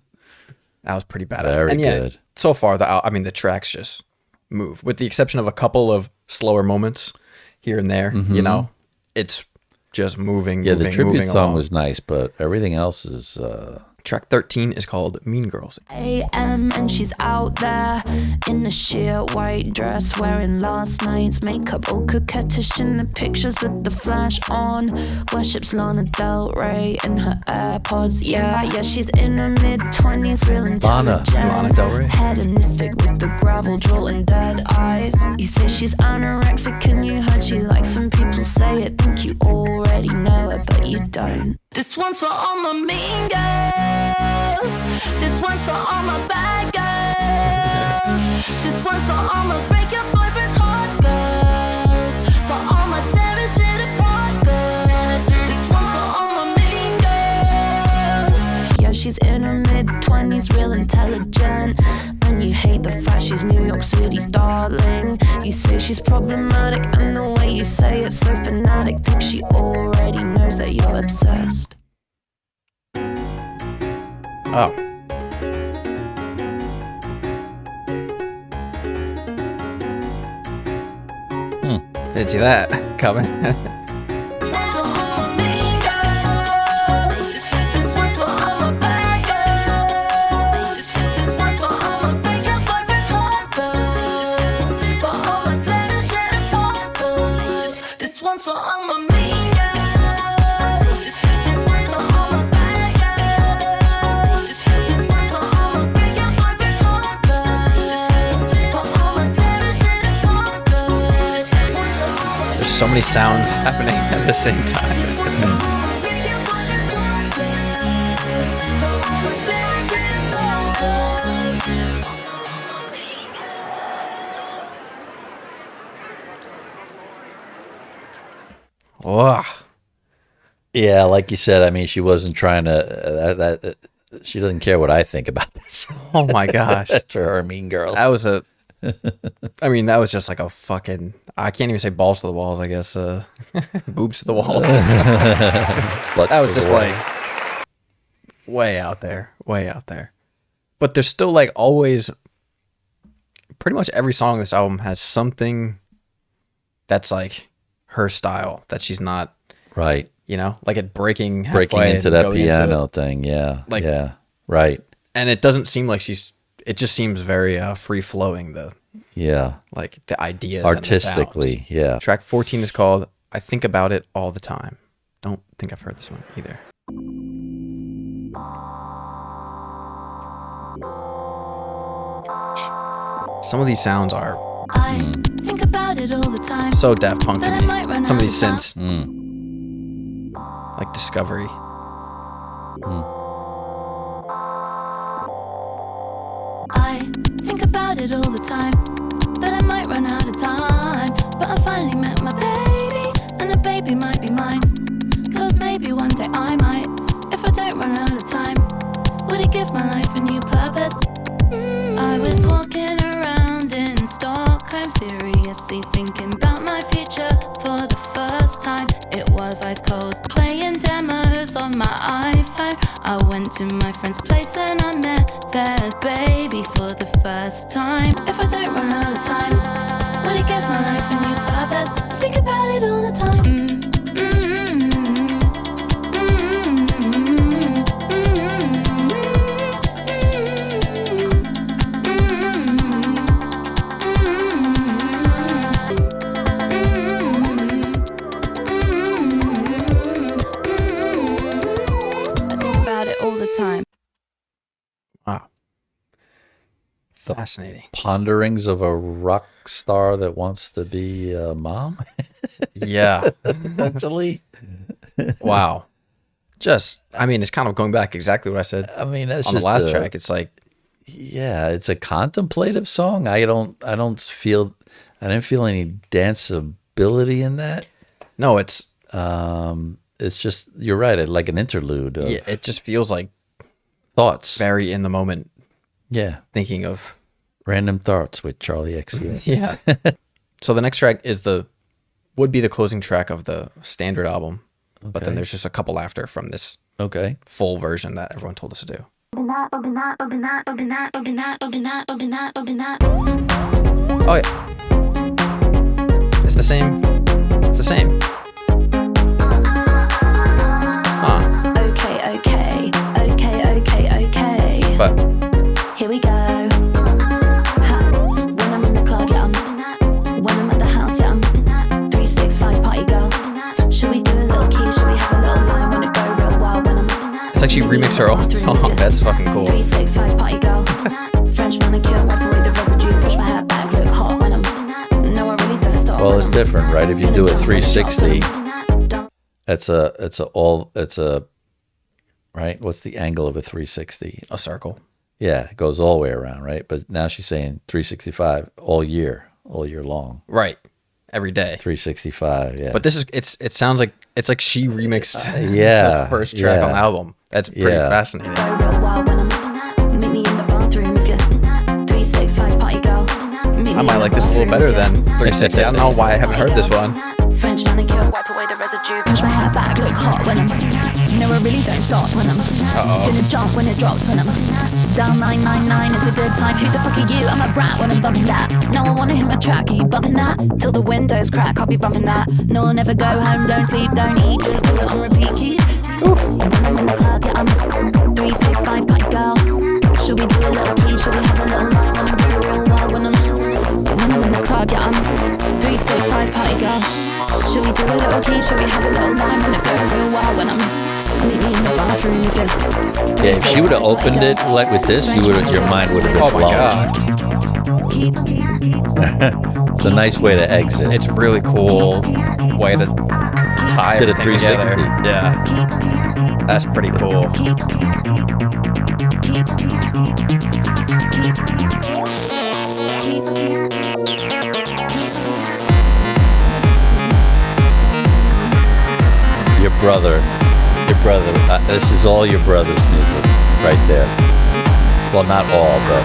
[SPEAKER 1] That was pretty badass.
[SPEAKER 2] Very
[SPEAKER 1] and yeah,
[SPEAKER 2] good.
[SPEAKER 1] so far, the tracks just move, with the exception of a couple of slower moments here and there. It's just moving.
[SPEAKER 2] Yeah,
[SPEAKER 1] moving,
[SPEAKER 2] the tribute
[SPEAKER 1] moving
[SPEAKER 2] song
[SPEAKER 1] along.
[SPEAKER 2] was nice, but everything else is
[SPEAKER 1] Track 13 is called Mean Girls.
[SPEAKER 3] AM and she's out there in a sheer white dress, wearing last night's makeup, all coquettish in the pictures with the flash on. Worships Lana Del Rey in her AirPods. Yeah, she's in her mid-20s, real intelligent.
[SPEAKER 1] Lana Del Rey.
[SPEAKER 3] Hedonistic with the gravel jaw and dead eyes. You say she's anorexic and you heard she likes when people say it. Think you already know it, but you don't. This one's for all my mean girls. This one's for all my bad girls. This one's for all my break your boyfriend's heart girls. For all my tear and shit apart girls. This one's for all my mean girls. Yeah, she's in her mid-20s, real intelligent. And you hate the fact she's New York City's darling. You say she's problematic, and the way you say it's so fanatic. Think she already knows that you're obsessed.
[SPEAKER 1] Oh. Didn't see that coming.
[SPEAKER 3] one's for all my mean girls. This one's for all my bad girls. This one's for all my break your heart and heartbreaks. For all my terror shit and heartbreaks.
[SPEAKER 1] There's so many sounds happening at the same time. Ugh.
[SPEAKER 2] Yeah, like you said, I mean, she wasn't trying to. She doesn't care what I think about this.
[SPEAKER 1] Oh my gosh.
[SPEAKER 2] For her Mean Girls.
[SPEAKER 1] That was I mean, that was just like a fucking, I can't even say balls to the walls, I guess. Boobs to the wall. That was just like way out there. But there's still like always, pretty much every song on this album has something that's like her style, that she's not,
[SPEAKER 2] right.
[SPEAKER 1] You know, like it breaking
[SPEAKER 2] into that piano thing. Yeah.
[SPEAKER 1] Like,
[SPEAKER 2] yeah. Right.
[SPEAKER 1] And it doesn't seem like it just seems very free flowing, like the ideas
[SPEAKER 2] artistically.
[SPEAKER 1] And the
[SPEAKER 2] yeah.
[SPEAKER 1] Track 14 is called I Think About It All the Time. Don't think I've heard this one either. Some of these sounds are
[SPEAKER 3] I think about it all the time.
[SPEAKER 1] so Daft Punk to
[SPEAKER 3] But I might run
[SPEAKER 1] me. Some of
[SPEAKER 3] out
[SPEAKER 1] these
[SPEAKER 3] of time.
[SPEAKER 1] synths, like Discovery.
[SPEAKER 3] I think about it all the time, that I might run out of time. But I finally met my baby, and the baby might be mine. Cause maybe one day I might, if I don't run out of time. Would it give my life a new purpose? I was walking around in Stockholm, seriously thinking about my future for the first time. It was ice cold, playing demos on my iPhone. I went to my friend's place and I met their baby for the first time. If I don't run out of time, would it give my life a new purpose? I think about it all the time. Time.
[SPEAKER 1] Wow. Fascinating.
[SPEAKER 2] Ponderings of a rock star that wants to be a mom.
[SPEAKER 1] Yeah.
[SPEAKER 2] Actually.
[SPEAKER 1] Wow. Just, I mean, it's kind of going back exactly what I said.
[SPEAKER 2] I mean, that's
[SPEAKER 1] on
[SPEAKER 2] just
[SPEAKER 1] the last track. It's like,
[SPEAKER 2] yeah, it's a contemplative song. I didn't feel any danceability in that.
[SPEAKER 1] no, it's
[SPEAKER 2] just, you're right, like an interlude of
[SPEAKER 1] it just feels like
[SPEAKER 2] thoughts.
[SPEAKER 1] very in the moment
[SPEAKER 2] Yeah.
[SPEAKER 1] thinking of
[SPEAKER 2] Random Thoughts with Charli xcx.
[SPEAKER 1] Yeah. So the next track would be the closing track of the standard album, but then there's just a couple after from this full version that everyone told us to do. Oh yeah. It's the same. It's the same. Huh. Okay. But
[SPEAKER 3] here we go. When I'm in the club, yeah, when I'm at the house, yeah, 365 party girl. Should we do a little key? Should we have a little line? Wanna go real wild when I'm
[SPEAKER 1] it's like she remixed her own song. That's fucking cool.
[SPEAKER 3] 365 party girl. French manicure, wipe away the residue, push my hair back, look hot when I'm. No, I really don't stop.
[SPEAKER 2] Well, it's different, right? If you do a 360, right? What's the angle of a 360?
[SPEAKER 1] A circle.
[SPEAKER 2] Yeah, it goes all the way around, right? But now she's saying 365 all year long.
[SPEAKER 1] Right. Every day.
[SPEAKER 2] 365, yeah.
[SPEAKER 1] But this is it sounds like it's like she remixed
[SPEAKER 2] the
[SPEAKER 1] first track on the album. That's pretty fascinating. I might like this a little better than 360. I don't know why I haven't heard this one.
[SPEAKER 3] French manicure, wipe away the residue, push my hair back, look hot when I'm. No, I really don't stop when I'm. Gonna jump when it drops when I'm. Down 999 is a good time. Who the fuck are you? I'm a brat when I'm bumping that. No, I wanna hear my track. Are you bumping that? Till the windows crack, I'll be bumping that. No, I'll never go home, don't sleep, don't eat, just do it on repeat. Keep. When I'm in the club, yeah, I'm 365 party girl. Should we do a little key? Should we have a little line? Wanna go real wild when I'm in the club, yeah, I'm 365 party girl. Should we do a little key? Should we have a little line when it go real wild when I'm meet me in the bathroom with you?
[SPEAKER 2] Yeah, if she would have opened it like with this, your mind would have been
[SPEAKER 1] Oh my
[SPEAKER 2] blown.
[SPEAKER 1] god.
[SPEAKER 2] It's a nice way to exit.
[SPEAKER 1] It's really cool way to tie
[SPEAKER 2] Did a
[SPEAKER 1] everything
[SPEAKER 2] 360.
[SPEAKER 1] together. Yeah. That's pretty cool.
[SPEAKER 2] Your brother, this is all your brother's music right there. Well, not all, but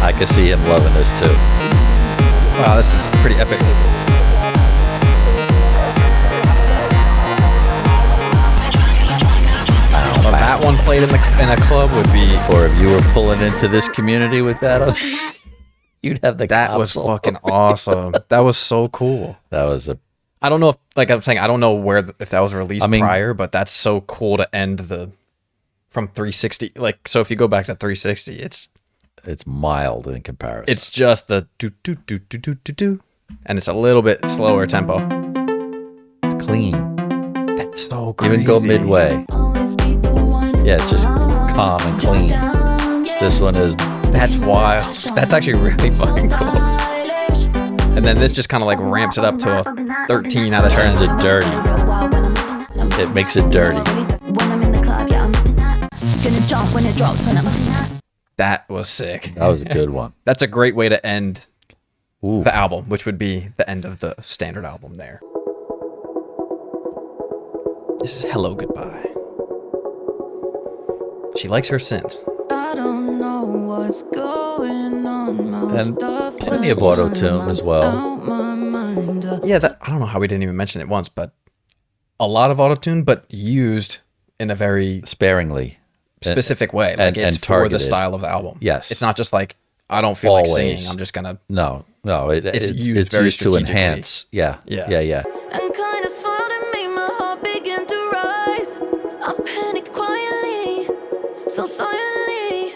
[SPEAKER 2] I can see him loving this too.
[SPEAKER 1] Wow, this is pretty epic. Well, that one played in a club would be.
[SPEAKER 2] Or if you were pulling into this community with that, you'd have the
[SPEAKER 1] That was
[SPEAKER 2] cops
[SPEAKER 1] fucking
[SPEAKER 2] all over.
[SPEAKER 1] awesome. That was so cool.
[SPEAKER 2] That was a
[SPEAKER 1] I don't know if, like I'm saying, I don't know where if that was released prior, but that's so cool to end from 360. Like, so if you go back to 360, it's
[SPEAKER 2] mild in comparison.
[SPEAKER 1] it's just the do do do do do do do, and it's a little bit slower tempo.
[SPEAKER 2] It's clean.
[SPEAKER 1] That's so crazy.
[SPEAKER 2] Even go midway. Yeah, it's just calm and clean. This one is.
[SPEAKER 1] That's wild. That's actually really fucking cool. And then this just kind of like ramps it up to a 13 out of 10.
[SPEAKER 2] Turns it dirty. It makes it dirty.
[SPEAKER 1] That was sick.
[SPEAKER 2] That was a good one.
[SPEAKER 1] That's a great way to end
[SPEAKER 2] Ooh.
[SPEAKER 1] the album, which would be the end of the standard album there. This is Hello Goodbye. She likes her synth.
[SPEAKER 3] I don't know what's going on.
[SPEAKER 2] And plenty of auto-tune as well.
[SPEAKER 1] Yeah, I don't know how we didn't even mention it once, but a lot of autotune, but used in a very
[SPEAKER 2] Sparingly.
[SPEAKER 1] specific way. Like
[SPEAKER 2] and
[SPEAKER 1] it's for
[SPEAKER 2] targeted.
[SPEAKER 1] the style of the album.
[SPEAKER 2] Yes.
[SPEAKER 1] It's not just like, I don't feel like
[SPEAKER 2] Always.
[SPEAKER 1] singing. I'm just going to...
[SPEAKER 2] No.
[SPEAKER 1] It's used
[SPEAKER 2] it's
[SPEAKER 1] very
[SPEAKER 2] used to
[SPEAKER 1] strategically.
[SPEAKER 2] enhance. Yeah.
[SPEAKER 1] Yeah.
[SPEAKER 2] Yeah.
[SPEAKER 3] And kind of smiled and made my heart begin to rise. I panicked quietly, so silently.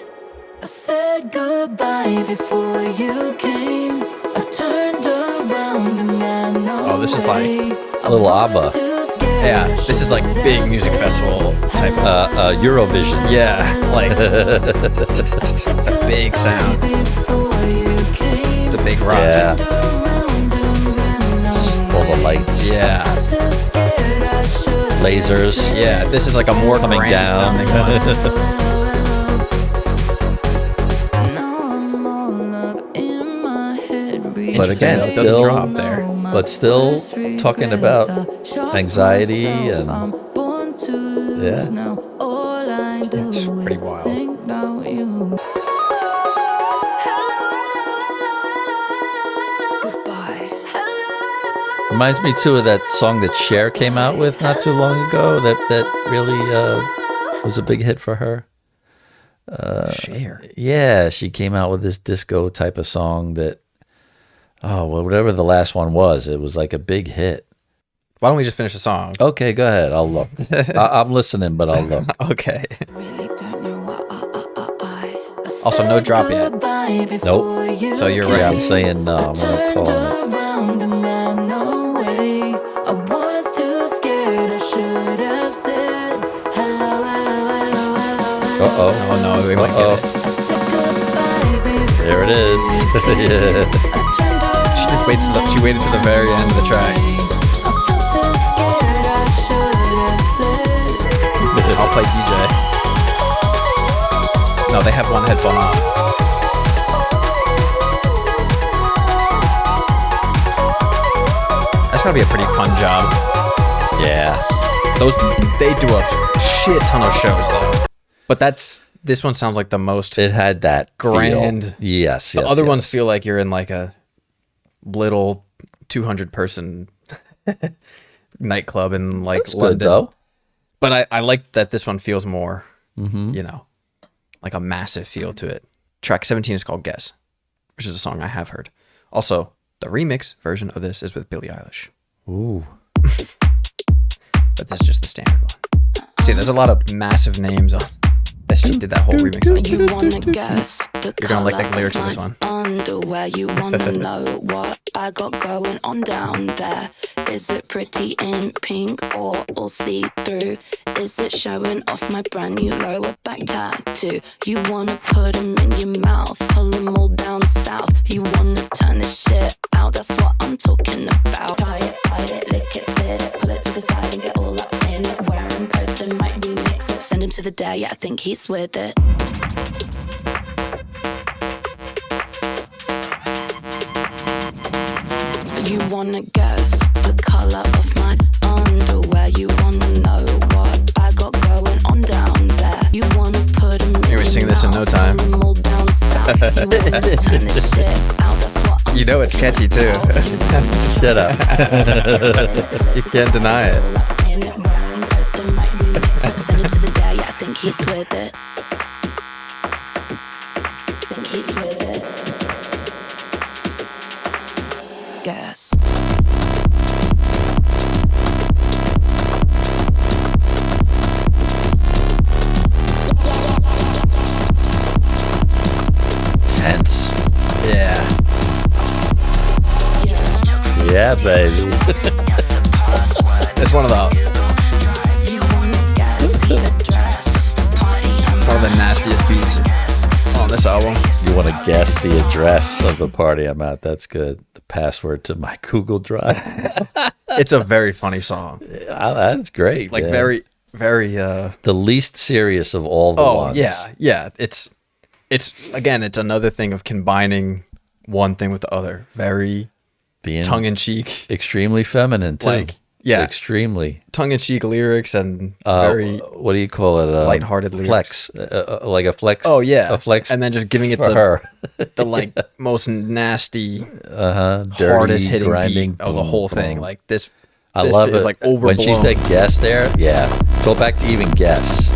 [SPEAKER 3] I said goodbye before you came. I turned around and ran away.
[SPEAKER 1] Oh, this is like
[SPEAKER 2] A little ABBA.
[SPEAKER 1] Yeah, this is like big music festival type of...
[SPEAKER 2] Eurovision.
[SPEAKER 1] Yeah, like the big sound, the big rock.
[SPEAKER 2] Yeah. All the lights.
[SPEAKER 1] Yeah,
[SPEAKER 2] Lasers.
[SPEAKER 1] yeah. This is like a more
[SPEAKER 2] Coming
[SPEAKER 1] grand
[SPEAKER 2] down.
[SPEAKER 1] sounding one.
[SPEAKER 2] But again,
[SPEAKER 1] it doesn't
[SPEAKER 2] still,
[SPEAKER 1] drop there.
[SPEAKER 2] but still talking about anxiety and yeah.
[SPEAKER 1] It's pretty wild.
[SPEAKER 2] Reminds me too of that song that Cher came out with not too long ago. That really was a big hit for her.
[SPEAKER 1] Share.
[SPEAKER 2] Yeah, she came out with this disco type of song that, whatever the last one was, it was like a big hit.
[SPEAKER 1] Why don't we just finish the song?
[SPEAKER 2] Okay, go ahead. I'll look. I'm listening, but I'll look.
[SPEAKER 1] Okay. Also, no drop yet.
[SPEAKER 2] Nope.
[SPEAKER 1] So you're
[SPEAKER 2] Yeah,
[SPEAKER 1] right.
[SPEAKER 2] I'm saying no. I'm gonna call it. Uh-oh.
[SPEAKER 1] Oh no, we might get it.
[SPEAKER 2] There it is. Yeah.
[SPEAKER 1] She waited to the very end of the track. I'll play DJ. No, they have one headphone on. That's gotta be a pretty fun job.
[SPEAKER 2] Yeah.
[SPEAKER 1] They do a shit ton of shows though. But this one sounds like the most
[SPEAKER 2] It had that
[SPEAKER 1] grand.
[SPEAKER 2] feel. Yes.
[SPEAKER 1] The other ones feel like you're in like a little 200 person nightclub in like
[SPEAKER 2] That's
[SPEAKER 1] London.
[SPEAKER 2] good though.
[SPEAKER 1] But I like that this one feels more, like a massive feel to it. Track 17 is called Guess, which is a song I have heard. Also, the remix version of this is with Billie Eilish.
[SPEAKER 2] Ooh.
[SPEAKER 1] But this is just the standard one. See, there's a lot of massive names on that she did that whole remix of.
[SPEAKER 3] You wanna guess the
[SPEAKER 1] You're gonna like the lyrics of this one.
[SPEAKER 3] underwear, you wanna know what I got going on down there? Is it pretty in pink or all see-through? Is it showing off my brand new lower back tattoo? You wanna put 'em in your mouth, pull 'em all down south. You wanna turn this shit out, that's what I'm talking about. Try it, bite it, lick it, spit it, pull it to the side and get all up in it. Wear 'em, post 'em, might remix it. Send him to the day, yeah, I think he's with it. You wanna guess the color of my underwear? You wanna know what I got going on down there? You wanna put 'em in
[SPEAKER 1] Anyway, sing this in no time.
[SPEAKER 3] You wanna turn this shit out, that's what I'm
[SPEAKER 1] You know it's catchy too.
[SPEAKER 2] Shut up.
[SPEAKER 1] You can't deny it.
[SPEAKER 3] Send him to the day, I think he's with it. Think he's with it. Guess.
[SPEAKER 2] Tense.
[SPEAKER 1] Yeah.
[SPEAKER 2] Yeah, baby.
[SPEAKER 1] It's one of the It's one of the nastiest beats on this album.
[SPEAKER 2] You want to guess the address of the party I'm at? That's good. The password to my Google Drive.
[SPEAKER 1] It's a very funny song.
[SPEAKER 2] That's great.
[SPEAKER 1] Like
[SPEAKER 2] man.
[SPEAKER 1] very
[SPEAKER 2] the least serious of all the ones.
[SPEAKER 1] yeah. It's again, it's another thing of combining one thing with the other. Very
[SPEAKER 2] Being
[SPEAKER 1] tongue in cheek,
[SPEAKER 2] extremely feminine too.
[SPEAKER 1] Like, yeah.
[SPEAKER 2] Extremely.
[SPEAKER 1] tongue in cheek lyrics and very
[SPEAKER 2] what do you call it?
[SPEAKER 1] lighthearted
[SPEAKER 2] flex. Like a flex.
[SPEAKER 1] Oh yeah,
[SPEAKER 2] A flex.
[SPEAKER 1] and then just giving it
[SPEAKER 2] for
[SPEAKER 1] the
[SPEAKER 2] her.
[SPEAKER 1] the like most nasty,
[SPEAKER 2] Dirty,
[SPEAKER 1] hardest hitting
[SPEAKER 2] grinding
[SPEAKER 1] beat of the
[SPEAKER 2] boom,
[SPEAKER 1] whole thing.
[SPEAKER 2] boom.
[SPEAKER 1] Like this.
[SPEAKER 2] I
[SPEAKER 1] this
[SPEAKER 2] love
[SPEAKER 1] is
[SPEAKER 2] it.
[SPEAKER 1] like overblown.
[SPEAKER 2] When she said guess there, yeah. Go back to even guess.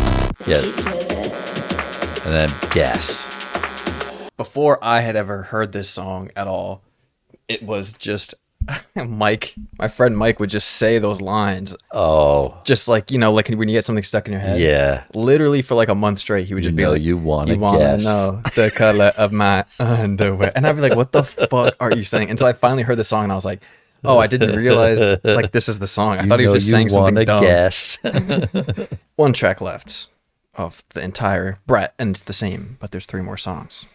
[SPEAKER 2] Yeah. And then guess.
[SPEAKER 1] Before I had ever heard this song at all, it was just Mike, my friend Mike would just say those lines.
[SPEAKER 2] Oh.
[SPEAKER 1] Just like, you know, like when you get something stuck in your head.
[SPEAKER 2] Yeah.
[SPEAKER 1] Literally for like a month straight, he would just be like,
[SPEAKER 2] you want
[SPEAKER 1] to
[SPEAKER 2] guess.
[SPEAKER 1] know the color of my underwear. And I'd be like, what the fuck are you saying? Until I finally heard the song and I was like, oh, I didn't realize like this is the song. I thought he was just saying something dumb.
[SPEAKER 2] Guess.
[SPEAKER 1] One track left of the entire Brat, and it's the same, but there's 3 more songs,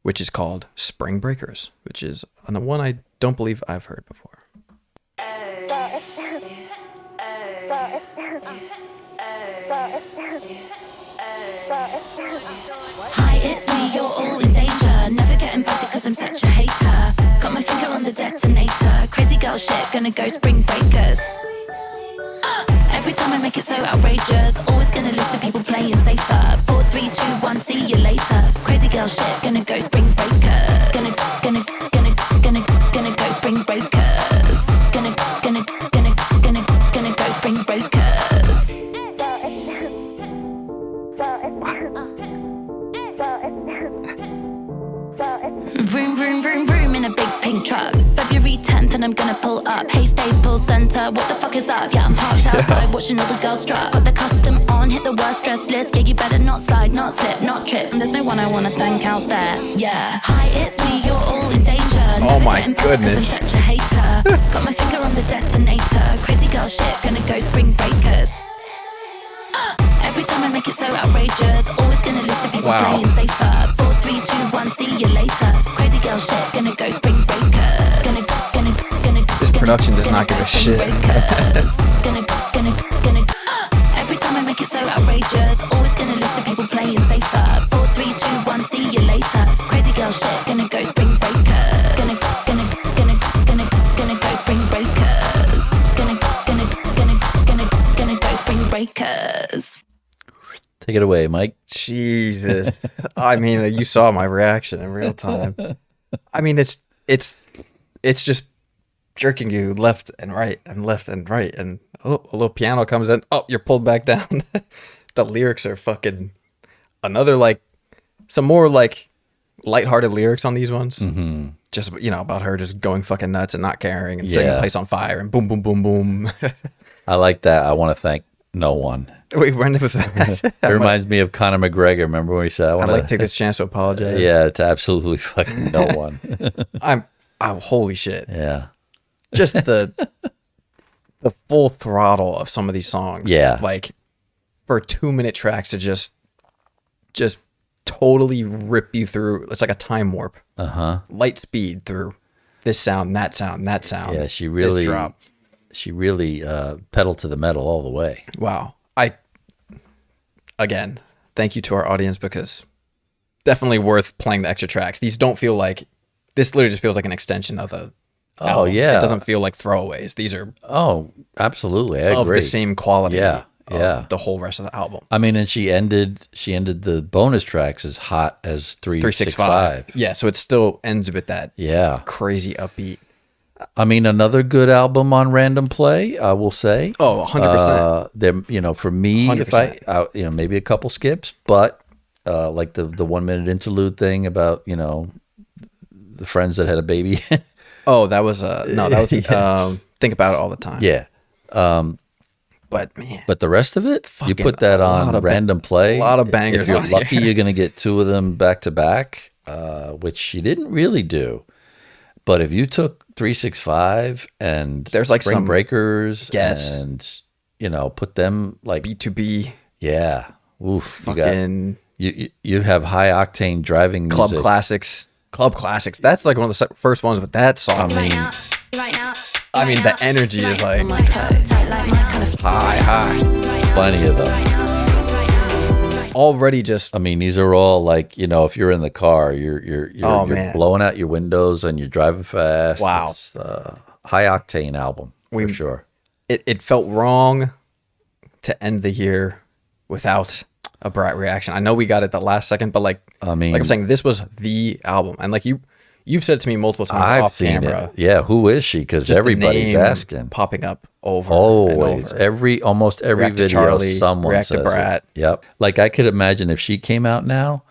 [SPEAKER 1] which is called Spring Breakers, which is the one I don't believe I've heard before.
[SPEAKER 3] Hi, it's me, you're all in danger. Never get invited cause I'm such a hater. Got my finger on the detonator. Crazy girl shit, gonna go spring breakers. Every time I make it so outrageous, always gonna lose to people playing safer. 4, 3, 2, 1, see you later. Crazy girl shit, gonna go spring breakers. Gonna go spring breakers. Gonna go spring breakers. Vroom, vroom, vroom, vroom in a big pink truck. February 10th and I'm gonna pull up. Hey, Staples Center, what the fuck is up? Yeah, I'm parked outside watching all the girls strut. Got the custom on, hit the worst dress list. Yeah, you better not slide, not slip, not trip. And there's no one I wanna thank out there. Yeah. Hi, it's me, you're all in danger.
[SPEAKER 1] Oh my goodness.
[SPEAKER 3] I'm such a hater. Got my finger on the detonator. Crazy girl shit, gonna go spring breakers. Every time I make it so outrageous, always gonna lose to people playing safer. 4, 3, 2, 1, see you later. Crazy girl shit, gonna go spring breakers.
[SPEAKER 1] This production does not give a shit.
[SPEAKER 3] Every time I make it so outrageous, always gonna lose to people playing safer. 4, 3, 2, 1, see you later. Crazy girl shit, gonna go spring breakers. Gonna go spring breakers. Gonna go spring breakers.
[SPEAKER 2] Take it away, Mike.
[SPEAKER 1] Jesus. I mean, you saw my reaction in real time. I mean, it's just jerking you left and right and left and right, and a little piano comes in. Oh, you're pulled back down. The lyrics are fucking another like some more like lighthearted lyrics on these ones. Mm-hmm. Just, you know, about her just going fucking nuts and not caring and setting the place on fire and boom, boom, boom, boom.
[SPEAKER 2] I like that. I want to thank no one.
[SPEAKER 1] Wait, when was that?
[SPEAKER 2] It reminds me of Conor McGregor. Remember when he said,
[SPEAKER 1] I'd like to take this chance to apologize.
[SPEAKER 2] Yeah, to absolutely fucking no one.
[SPEAKER 1] Oh, holy shit.
[SPEAKER 2] Yeah.
[SPEAKER 1] Just the full throttle of some of these songs.
[SPEAKER 2] Yeah.
[SPEAKER 1] Like for 2-minute tracks to just totally rip you through. It's like a time warp. Light speed through this sound, that sound, that sound.
[SPEAKER 2] Yeah,
[SPEAKER 1] this drop.
[SPEAKER 2] she really pedaled to the metal all the way.
[SPEAKER 1] Wow. Again, thank you to our audience, because definitely worth playing the extra tracks. These don't feel like, this literally just feels like an extension of the album.
[SPEAKER 2] Yeah.
[SPEAKER 1] It doesn't feel like throwaways. These are
[SPEAKER 2] Absolutely. I
[SPEAKER 1] of
[SPEAKER 2] agree.
[SPEAKER 1] the same quality.
[SPEAKER 2] Yeah.
[SPEAKER 1] Of the whole rest of the album.
[SPEAKER 2] I mean, and she ended the bonus tracks as hot as 365.
[SPEAKER 1] Yeah, so it still ends with that crazy upbeat.
[SPEAKER 2] I mean, another good album on Random Play, I will say.
[SPEAKER 1] Oh, 100%.
[SPEAKER 2] There, for me,
[SPEAKER 1] 100%.
[SPEAKER 2] if I maybe a couple skips, but like the 1 minute interlude thing about, the friends that had a baby.
[SPEAKER 1] Oh, that was Think About It All the Time.
[SPEAKER 2] Yeah.
[SPEAKER 1] But man,
[SPEAKER 2] but the rest of it, you put that on Random Play.
[SPEAKER 1] A lot of bangers.
[SPEAKER 2] If you're
[SPEAKER 1] on
[SPEAKER 2] lucky,
[SPEAKER 1] here.
[SPEAKER 2] you're going to get 2 of them back to back, which she didn't really do. But if you took 365 and
[SPEAKER 1] there's like
[SPEAKER 2] Spring
[SPEAKER 1] some
[SPEAKER 2] Breakers
[SPEAKER 1] guess.
[SPEAKER 2] and put them like
[SPEAKER 1] B2B,
[SPEAKER 2] yeah, oof,
[SPEAKER 1] fucking
[SPEAKER 2] you have high octane driving
[SPEAKER 1] club
[SPEAKER 2] music.
[SPEAKER 1] classics. That's like one of the first ones. But that song, I mean, the energy is like high.
[SPEAKER 2] Plenty of them.
[SPEAKER 1] Already just.
[SPEAKER 2] I mean, these are all like, if you're in the car, you're blowing out your windows and you're driving fast.
[SPEAKER 1] Wow.
[SPEAKER 2] It's a high octane album for sure.
[SPEAKER 1] It felt wrong to end the year without a Brat reaction. I know we got it the last second, but like I'm saying, this was the album, and like you've said to me multiple times off
[SPEAKER 2] seen
[SPEAKER 1] camera.
[SPEAKER 2] It. Yeah, who is she? Because everybody's asking,
[SPEAKER 1] popping up over
[SPEAKER 2] always,
[SPEAKER 1] and over.
[SPEAKER 2] Almost every
[SPEAKER 1] React to
[SPEAKER 2] video,
[SPEAKER 1] Charli,
[SPEAKER 2] someone
[SPEAKER 1] react
[SPEAKER 2] says
[SPEAKER 1] to Brat.
[SPEAKER 2] It. Yep. Like I could imagine if she came out now,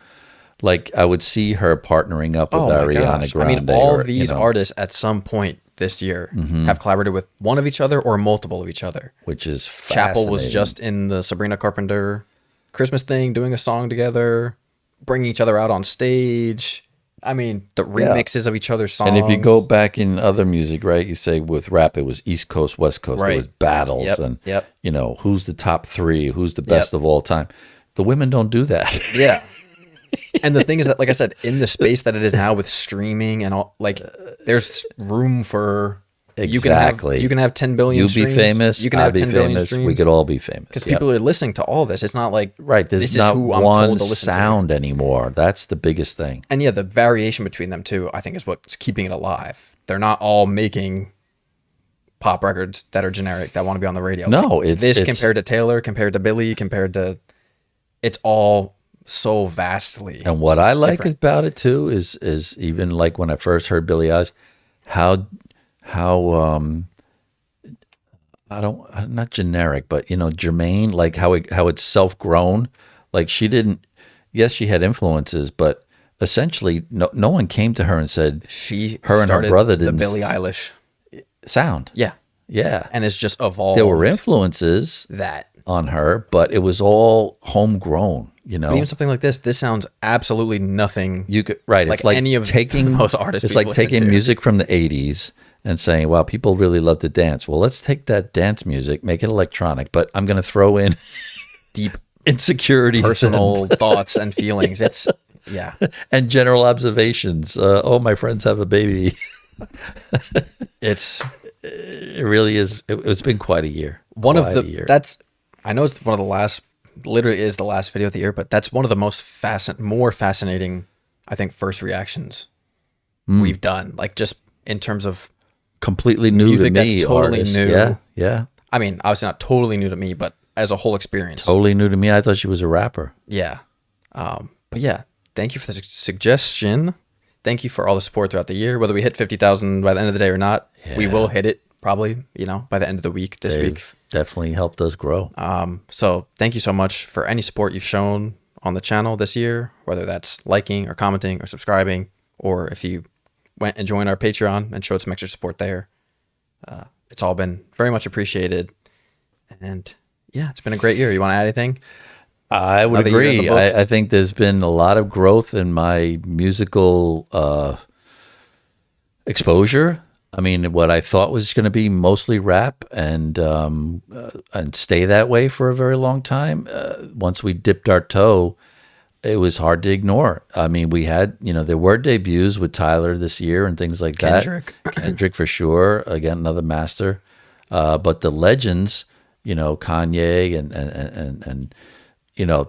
[SPEAKER 2] like I would see her partnering up with Ariana Grande.
[SPEAKER 1] I mean, all these artists at some point this year have collaborated with one of each other or multiple of each other.
[SPEAKER 2] Which is
[SPEAKER 1] Chapel was just in the Sabrina Carpenter Christmas thing, doing a song together, bringing each other out on stage. I mean, the remixes of each other's songs.
[SPEAKER 2] And if you go back in other music, right, you say with rap, it was East Coast, West Coast. Right. There was battles and, who's the top 3, who's the best of all time. The women don't do that.
[SPEAKER 1] Yeah. And the thing is that, like I said, in the space that it is now with streaming and all, like, there's room for...
[SPEAKER 2] Exactly.
[SPEAKER 1] You can have 10 billion streams.
[SPEAKER 2] You be famous.
[SPEAKER 1] You can have 10 billion
[SPEAKER 2] famous.
[SPEAKER 1] streams.
[SPEAKER 2] We could all be famous.
[SPEAKER 1] Because people are listening to all this. It's not like,
[SPEAKER 2] right, there's
[SPEAKER 1] this
[SPEAKER 2] not
[SPEAKER 1] is who I'm
[SPEAKER 2] one
[SPEAKER 1] told to listen
[SPEAKER 2] sound
[SPEAKER 1] to.
[SPEAKER 2] anymore. That's the biggest thing.
[SPEAKER 1] And yeah, the variation between them too, I think, is what's keeping it alive. They're not all making pop records that are generic that want to be on the radio.
[SPEAKER 2] No,
[SPEAKER 1] like, it's compared to Taylor, compared to Billy, compared to... It's all so vastly
[SPEAKER 2] And what I like
[SPEAKER 1] different.
[SPEAKER 2] about it too is even like when I first heard Billie Eilish, how not generic, but germane, like how it's self-grown. Like she didn't, yes, she had influences, but essentially no one came to her and said her and her brother didn't
[SPEAKER 1] the Billie Eilish
[SPEAKER 2] sound.
[SPEAKER 1] Yeah.
[SPEAKER 2] And
[SPEAKER 1] it's just evolved.
[SPEAKER 2] There were influences on her, but it was all homegrown. But
[SPEAKER 1] even something like this sounds absolutely nothing.
[SPEAKER 2] You could like
[SPEAKER 1] it's like any of
[SPEAKER 2] taking
[SPEAKER 1] those artists.
[SPEAKER 2] It's like taking music from the 80s and saying, wow, people really love to dance. Well, let's take that dance music, make it electronic, but I'm going to throw in
[SPEAKER 1] deep
[SPEAKER 2] insecurities,
[SPEAKER 1] personal thoughts and feelings. It's,
[SPEAKER 2] and general observations. Oh, my friends have a baby. It really is. It's been quite a year.
[SPEAKER 1] I know it's one of the last, literally is the last video of the year, but that's one of the most more fascinating, I think, first reactions we've done. Like just in terms of
[SPEAKER 2] completely new
[SPEAKER 1] music
[SPEAKER 2] to me,
[SPEAKER 1] that's totally
[SPEAKER 2] artist.
[SPEAKER 1] new.
[SPEAKER 2] Yeah.
[SPEAKER 1] I mean, obviously not totally new to me, but as a whole experience.
[SPEAKER 2] Totally new to me. I thought she was a rapper.
[SPEAKER 1] Yeah. But yeah, thank you for the suggestion. Thank you for all the support throughout the year. Whether we hit 50,000 by the end of the day or not, we will hit it probably, by the end of the week this week.
[SPEAKER 2] Definitely helped us grow.
[SPEAKER 1] So thank you so much for any support you've shown on the channel this year, whether that's liking or commenting or subscribing, or if you went and joined our Patreon and showed some extra support there. It's all been very much appreciated. And yeah, it's been a great year. You want to add anything?
[SPEAKER 2] I would agree. I think there's been a lot of growth in my musical exposure. I mean, what I thought was going to be mostly rap and stay that way for a very long time. Once we dipped our toe, it was hard to ignore. I mean, we had, there were debuts with Tyler this year and things like
[SPEAKER 1] Kendrick.
[SPEAKER 2] that. Kendrick for sure. Again, another master. But the legends, Kanye and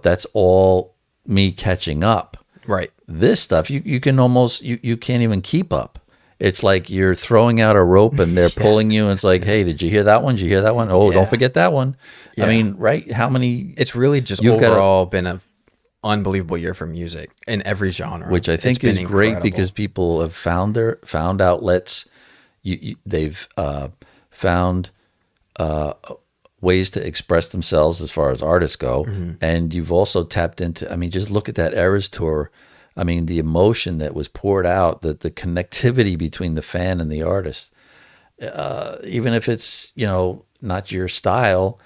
[SPEAKER 2] that's all me catching up.
[SPEAKER 1] Right.
[SPEAKER 2] This stuff, you can almost, you can't even keep up. It's like you're throwing out a rope and they're pulling you. And it's like, hey, did you hear that one? Did you hear that one? Oh, don't forget that one. Yeah. I mean, right? How many?
[SPEAKER 1] It's really just overall been an unbelievable year for music in every genre.
[SPEAKER 2] Which I think is great because people have found outlets. They've found ways to express themselves as far as artists go. Mm-hmm. And you've also tapped into, I mean, just look at that Eras tour. I mean, the emotion that was poured out, the connectivity between the fan and the artist, even if it's, not your style,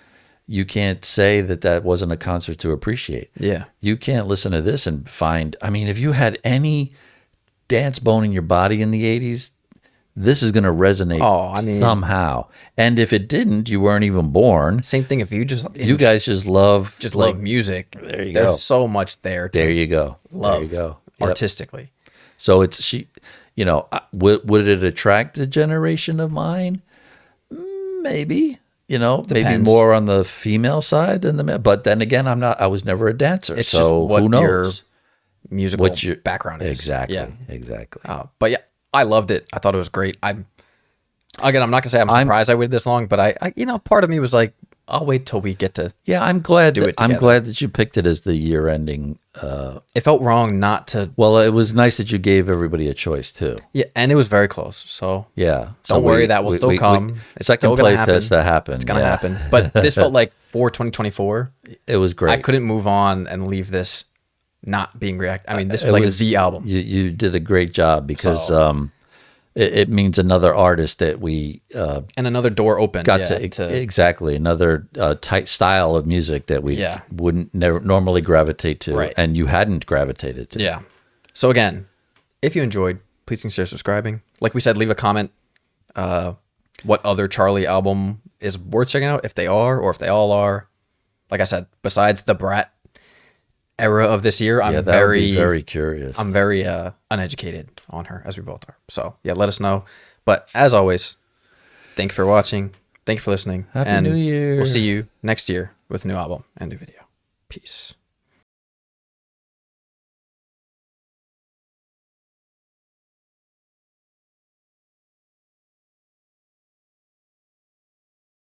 [SPEAKER 2] you can't say that wasn't a concert to appreciate.
[SPEAKER 1] Yeah.
[SPEAKER 2] You can't listen to this and find, I mean, if you had any dance bone in your body in the 80s, this is going to resonate somehow. And if it didn't, you weren't even born.
[SPEAKER 1] Same thing if you
[SPEAKER 2] guys just love
[SPEAKER 1] music.
[SPEAKER 2] There you go.
[SPEAKER 1] There's so much there.
[SPEAKER 2] There you go.
[SPEAKER 1] Love.
[SPEAKER 2] There you go.
[SPEAKER 1] Artistically.
[SPEAKER 2] So it's would it attract a generation of mine? Maybe. Maybe more on the female side than the male. But then again, I was never a dancer.
[SPEAKER 1] It's
[SPEAKER 2] so
[SPEAKER 1] just what
[SPEAKER 2] who knows?
[SPEAKER 1] Your musical background is.
[SPEAKER 2] Exactly.
[SPEAKER 1] Yeah.
[SPEAKER 2] Exactly.
[SPEAKER 1] But yeah, I loved it. I thought it was great. I'm not gonna say I'm surprised I waited this long, but I part of me was like, I'll wait till we get to.
[SPEAKER 2] Yeah, I'm glad that you picked it as the year ending.
[SPEAKER 1] It felt wrong not to.
[SPEAKER 2] Well, it was nice that you gave everybody a choice too.
[SPEAKER 1] Yeah, and it was very close. So
[SPEAKER 2] yeah,
[SPEAKER 1] don't worry, that will still come.
[SPEAKER 2] It's second place has to happen.
[SPEAKER 1] It's gonna happen. But this felt like for 2024. It
[SPEAKER 2] was great.
[SPEAKER 1] I couldn't move on and leave this not being react. I mean, this was like the album.
[SPEAKER 2] You did a great job because it means another artist that we
[SPEAKER 1] and another door opened.
[SPEAKER 2] Got to exactly another tight style of music that we wouldn't never normally gravitate to,
[SPEAKER 1] right.
[SPEAKER 2] And you hadn't gravitated to.
[SPEAKER 1] Yeah. So again, if you enjoyed, please consider subscribing. Like we said, leave a comment. What other Charli album is worth checking out if they are or if they all are. Like I said, besides the Brat era of this year, I'm
[SPEAKER 2] very curious.
[SPEAKER 1] I'm very uneducated on her, as we both are. So yeah, let us know. But as always, thank you for watching. Thank you for listening.
[SPEAKER 2] Happy New Year.
[SPEAKER 1] We'll see you next year with a new album and new video. Peace.